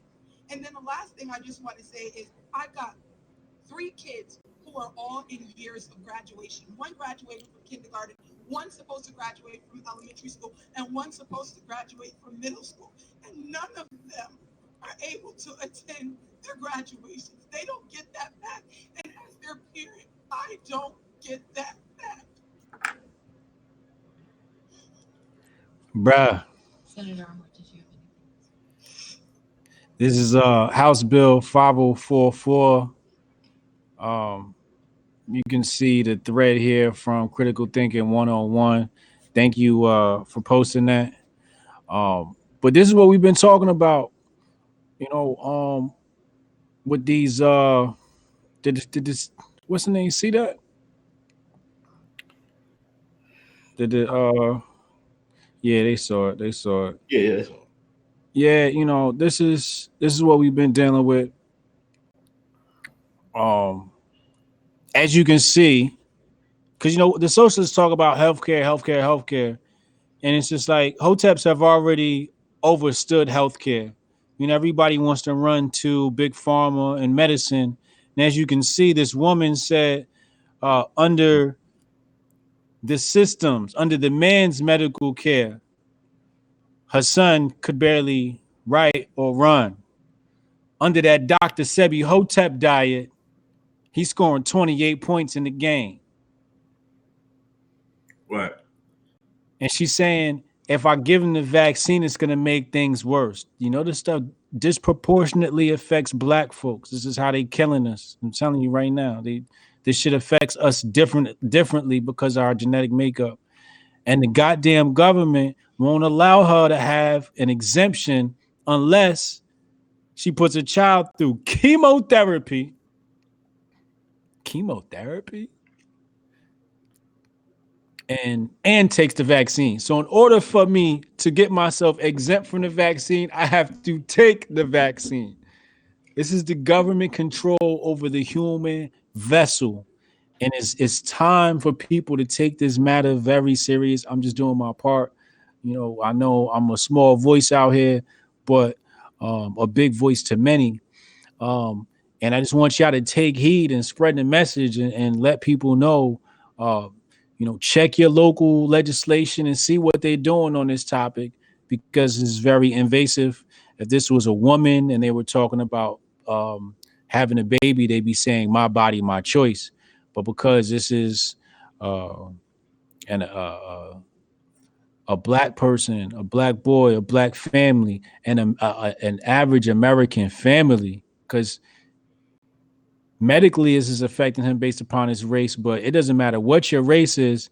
F: And then the last thing I just want to say is I've got 3 kids who are all in years of graduation. One graduating from kindergarten, one supposed to graduate from elementary school, and one supposed to graduate from middle school. And none of them are able to attend their graduations. They don't get that back. And as their parent, I don't get that back.
A: Bruh.
G: Senator Umar, did you have anything?
A: This is House Bill 5044. You can see the thread here from Critical Thinking 101. Thank you for posting that. But this is what we've been talking about, with these did this what's the name? See that? Did the yeah, they saw it. They saw it.
B: Yeah.
A: Yeah, this is what we've been dealing with. As you can see, because the socialists talk about healthcare, and it's just like Hoteps have already overstood healthcare. Everybody wants to run to big pharma and medicine, and as you can see, this woman said, under the systems, under the man's medical care, her son could barely write or run. Under that Dr. Sebi Hotep diet, he's scoring 28 points in the game.
B: Right.
A: And she's saying, if I give him the vaccine, it's going to make things worse. This stuff disproportionately affects black folks. This is how they killing us. I'm telling you right now. This shit affects us differently because of our genetic makeup. And the goddamn government won't allow her to have an exemption unless she puts a child through chemotherapy. Chemotherapy? And takes the vaccine. So in order for me to get myself exempt from the vaccine, I have to take the vaccine. This is the government control over the human vessel. And it's time for people to take this matter very serious. I'm just doing my part. I know I'm a small voice out here, but a big voice to many. And I just want y'all to take heed and spread the message and let people know, check your local legislation and see what they're doing on this topic, because it's very invasive. If this was a woman and they were talking about having a baby, they'd be saying my body, my choice. But because this is a black person, a black boy, a black family, and an average American family, because medically this is affecting him based upon his race, but it doesn't matter what your race is.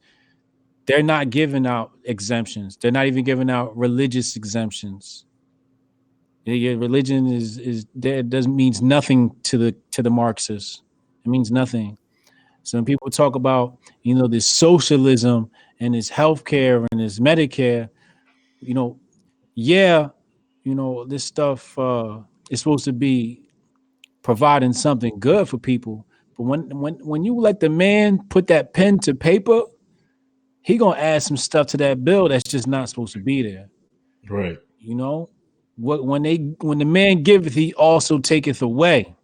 A: They're not giving out exemptions. They're not even giving out religious exemptions. Your religion means nothing to the Marxists. It means nothing. So when people talk about, this socialism and this healthcare and this Medicare, this stuff is supposed to be providing something good for people. But when you let the man put that pen to paper, he gonna add some stuff to that bill that's just not supposed to be there.
B: Right.
A: You know, when the man giveth, he also taketh away,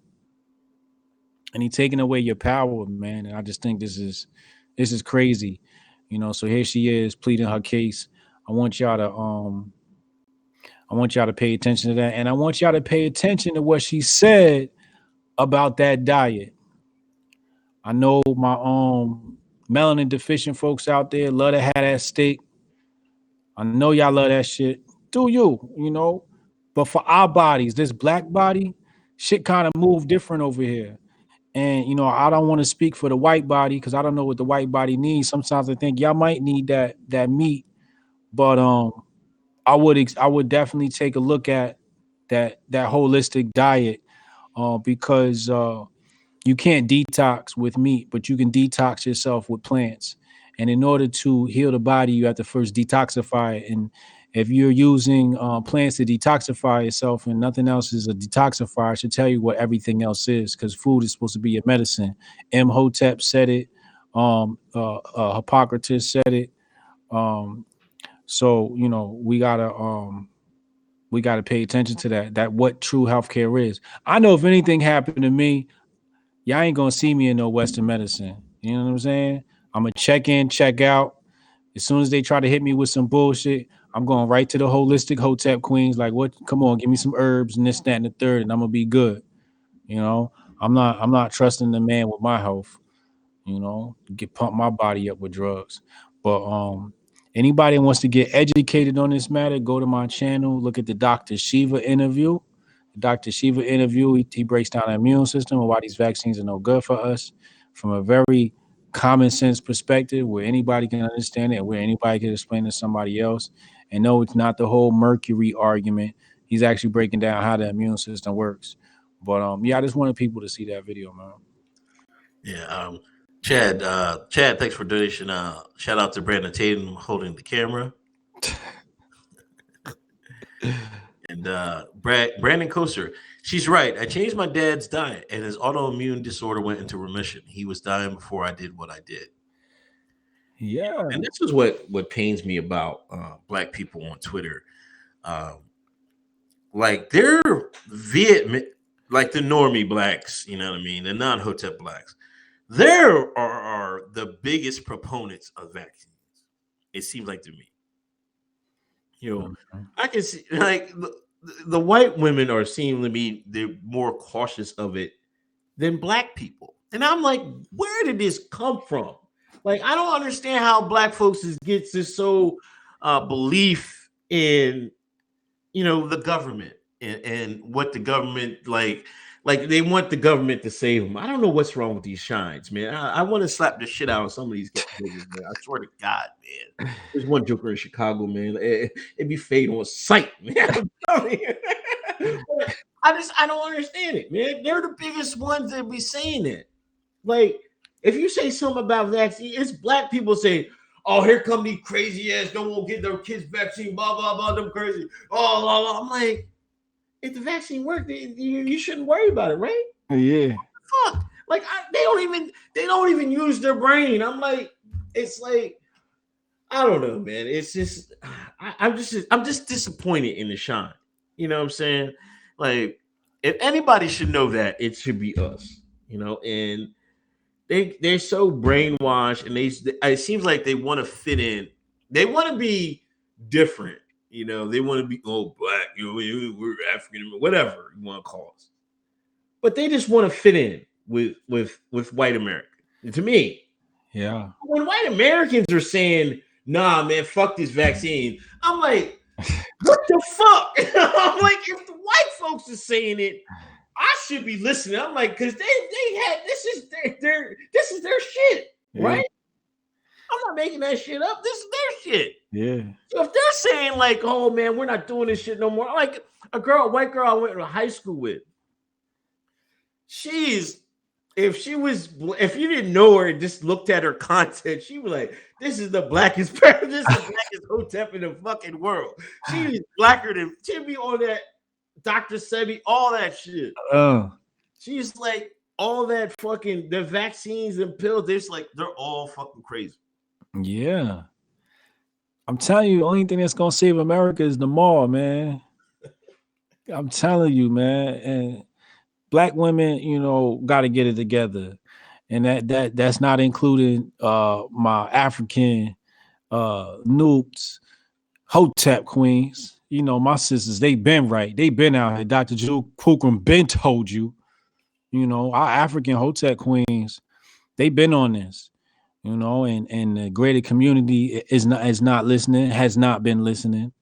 A: and he taking away your power, man. And I just think this is crazy. You know, so here she is pleading her case. I want y'all to pay attention to that, and I want y'all to pay attention to what she said about that diet. I know my melanin deficient folks out there love to have that steak. I know y'all love that shit. Do you know? But for our bodies, this black body, shit kind of move different over here. And you know, I don't want to speak for the white body because I don't know what the white body needs. Sometimes I think y'all might need that meat, but I would definitely take a look at that holistic diet, because you can't detox with meat, but you can detox yourself with plants. And in order to heal the body, you have to first detoxify it. And if you're using plants to detoxify yourself and nothing else is a detoxifier, I should tell you what everything else is, because food is supposed to be a medicine. Hotep said it. Hippocrates said it. So you know we gotta pay attention to that what true healthcare is. I know if anything happened to me, y'all ain't gonna see me in no Western medicine. You know what I'm saying? I'm gonna check in, check out. As soon as they try to hit me with some bullshit, I'm going right to the holistic Hotep queens. Like, what? Come on, give me some herbs and this, that, and the third, and I'm gonna be good. You know, I'm not trusting the man with my health. You know, get pump my body up with drugs. But anybody who wants to get educated on this matter, go to my channel. Look at the Dr. Shiva interview. Dr. Shiva interview, he breaks down the immune system and why these vaccines are no good for us from a very common sense perspective where anybody can understand it, where anybody can explain to somebody else. And no, it's not the whole Mercury argument. He's actually breaking down how the immune system works. But yeah, I just wanted people to see that video, man.
B: Yeah. Chad, thanks for donation. Shout out to Brandon Tatum holding the camera. And Brandon Koser, she's right. I changed my dad's diet, and his autoimmune disorder went into remission. He was dying before I did what I did.
A: Yeah,
B: and this is what pains me about black people on Twitter. Like they're like the normie blacks, you know what I mean? The non-Hotep blacks. There are the biggest proponents of vaccines. It seems like to me. You know, I can see like the white women are seeming to be they're more cautious of it than black people. And I'm like, where did this come from? Like, I don't understand how black folks gets this so belief in, you know, the government and what the government like they want the government to save them. I don't know what's wrong with these shines, man. I want to slap the shit out of some of these guys, man. I swear to God, man. There's one joker in Chicago, man. It'd be fade on sight, man. I'm telling you. I don't understand it, man. They're the biggest ones that be saying it. Like, if you say something about vaccine, it's black people say, "Oh, here come these crazy ass, don't want to get their kids vaccine, blah blah blah, them crazy." Oh, blah, blah. I'm like, if the vaccine worked, you shouldn't worry about it, right?
A: Yeah.
B: Fuck, like they don't even use their brain. I'm like, it's like, I don't know, man. It's just, I'm just disappointed in the shine. You know what I'm saying? Like, if anybody should know that, it should be us. You know, and they're so brainwashed, and it seems like they want to fit in. They want to be different. You know, they want to be black. You know, we're African, whatever you want to call us. But they just want to fit in with white America. And to me,
A: yeah.
B: When white Americans are saying, "Nah, man, fuck this vaccine," I'm like, what the fuck? I'm like, if the white folks are saying it, I should be listening. I'm like, because they had this is their shit, right? I'm not making that shit up. This is their shit.
A: Yeah.
B: So if they're saying like, "Oh man, we're not doing this shit no more," like a white girl I went to high school with, if you didn't know her and just looked at her content, she was like, "This is the blackest this is the blackest Hotep in the fucking world." She is blacker than she'd be on that Dr. Sebi, all that shit. She's like, all that fucking the vaccines and pills, they're all fucking crazy.
A: Yeah. I'm telling you, the only thing that's gonna save America is the mall, man. I'm telling you, man. And black women, gotta get it together. And that's not including my African noobs, Hotep queens. My sisters, they been right. They been out here. Dr. Drew Pookrum been told you. Our African Hotep queens, they been on this. And the greater community is not listening, has not been listening.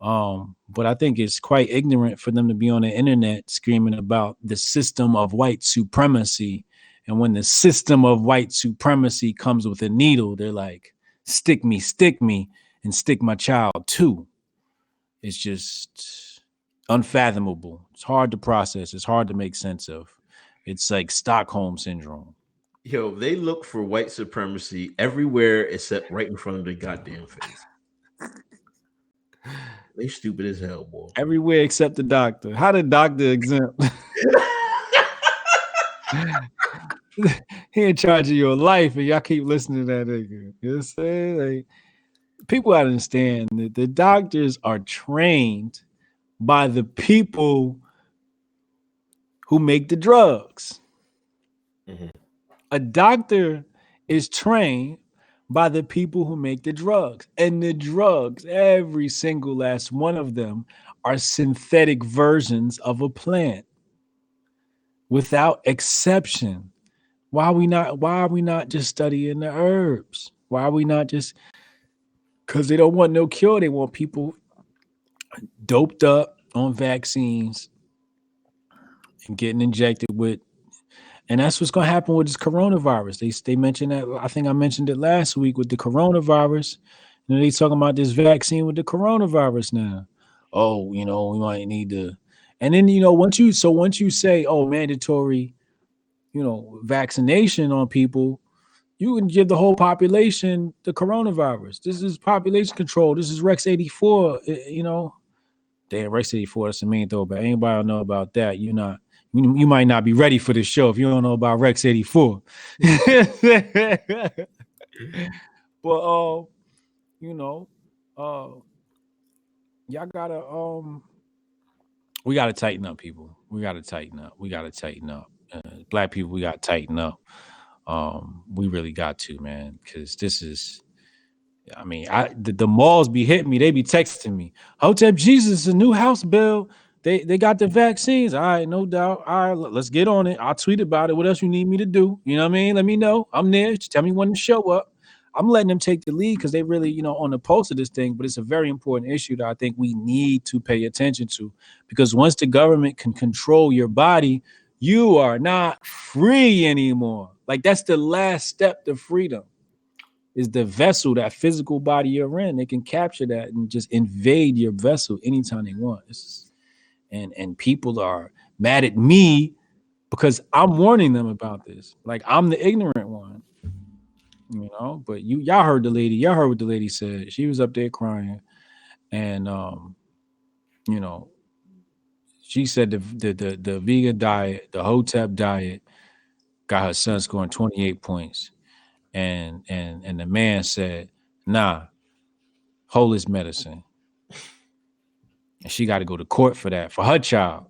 A: But I think it's quite ignorant for them to be on the internet screaming about the system of white supremacy. And when the system of white supremacy comes with a needle, they're like, stick me, and stick my child too. It's just unfathomable. It's hard to process. It's hard to make sense of. It's like Stockholm syndrome.
B: Yo, they look for white supremacy everywhere except right in front of their goddamn face. They stupid as hell, boy.
A: Everywhere except the doctor. How the doctor exempt? He in charge of your life, and y'all keep listening to that nigga. You know what I'm saying? Like, people gotta understand that the doctors are trained by the people who make the drugs. Mm-hmm. A doctor is trained by the people who make the drugs. And the drugs, every single last one of them, are synthetic versions of a plant. Without exception. Why are we not just studying the herbs? Why are we not just, because they don't want no cure. They want people doped up on vaccines and getting injected with. And that's what's going to happen with this coronavirus. They mentioned that. I think I mentioned it last week with the coronavirus. They talking about this vaccine with the coronavirus now. Oh, we might need to. And then, once you say, oh, mandatory, vaccination on people, you can give the whole population the coronavirus. This is population control. This is Rex 84. Damn, Rex 84, that's the main throwback. Anybody don't know about that? You might not be ready for this show if you don't know about Rex 84. But y'all gotta we gotta tighten up, people. We gotta tighten up. Black people, we gotta tighten up. We really got to, man, because this is, the malls be hitting me. They be texting me, Hotep Jesus, a new house bill. They got the vaccines. All right, no doubt. All right, let's get on it. I'll tweet about it. What else you need me to do? You know what I mean? Let me know. I'm there. Just tell me when to show up. I'm letting them take the lead because they really, on the pulse of this thing. But it's a very important issue that I think we need to pay attention to, because once the government can control your body, you are not free anymore. Like, that's the last step to freedom, is the vessel, that physical body you're in. They can capture that and just invade your vessel anytime they want. And people are mad at me because I'm warning them about this. Like, I'm the ignorant one, but y'all heard what the lady said. She was up there crying. And, she said the vegan diet, the Hotep diet, got her son scoring 28 points. And the man said, nah, holistic medicine. And she got to go to court for that, for her child.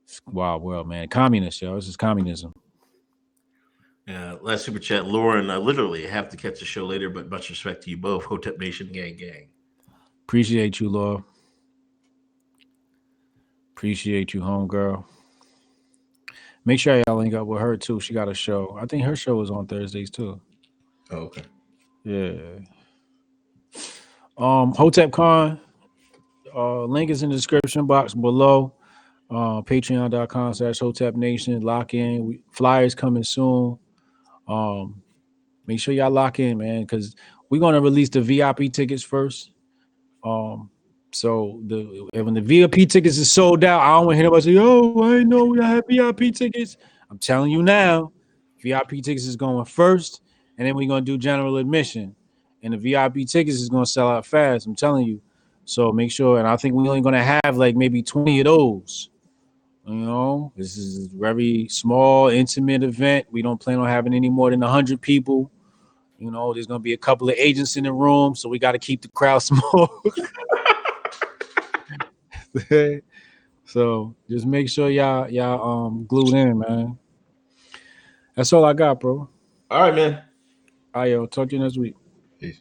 A: It's a wild world, man. Communist, yo. This is communism.
B: Last super chat, Lauren. Literally, I have to catch the show later, but much respect to you both. Hotep Nation, gang, gang.
A: Appreciate you, Laura. Appreciate you, homegirl. Make sure y'all link up with her too. She got a show. I think her show is on Thursdays too.
B: Oh, okay.
A: Yeah. Hotep Con. Link is in the description box below. Patreon.com/Hotep Nation. Lock in. Flyers coming soon. Make sure y'all lock in, man, because we're gonna release the VIP tickets first. So when the VIP tickets is sold out, I don't want to hear nobody say, "Oh, I know we have VIP tickets." I'm telling you now, VIP tickets is going first, and then we're gonna do general admission, and the VIP tickets is gonna sell out fast. I'm telling you. So make sure, and I think we're only gonna have like maybe 20 of those. You know, this is a very small, intimate event. We don't plan on having any more than 100 people. You know, there's gonna be a couple of agents in the room, so we got to keep the crowd small. So just make sure y'all glued in, man. That's all I got, bro.
B: All right, man.
A: All right, yo, talk to you next week.
B: Peace.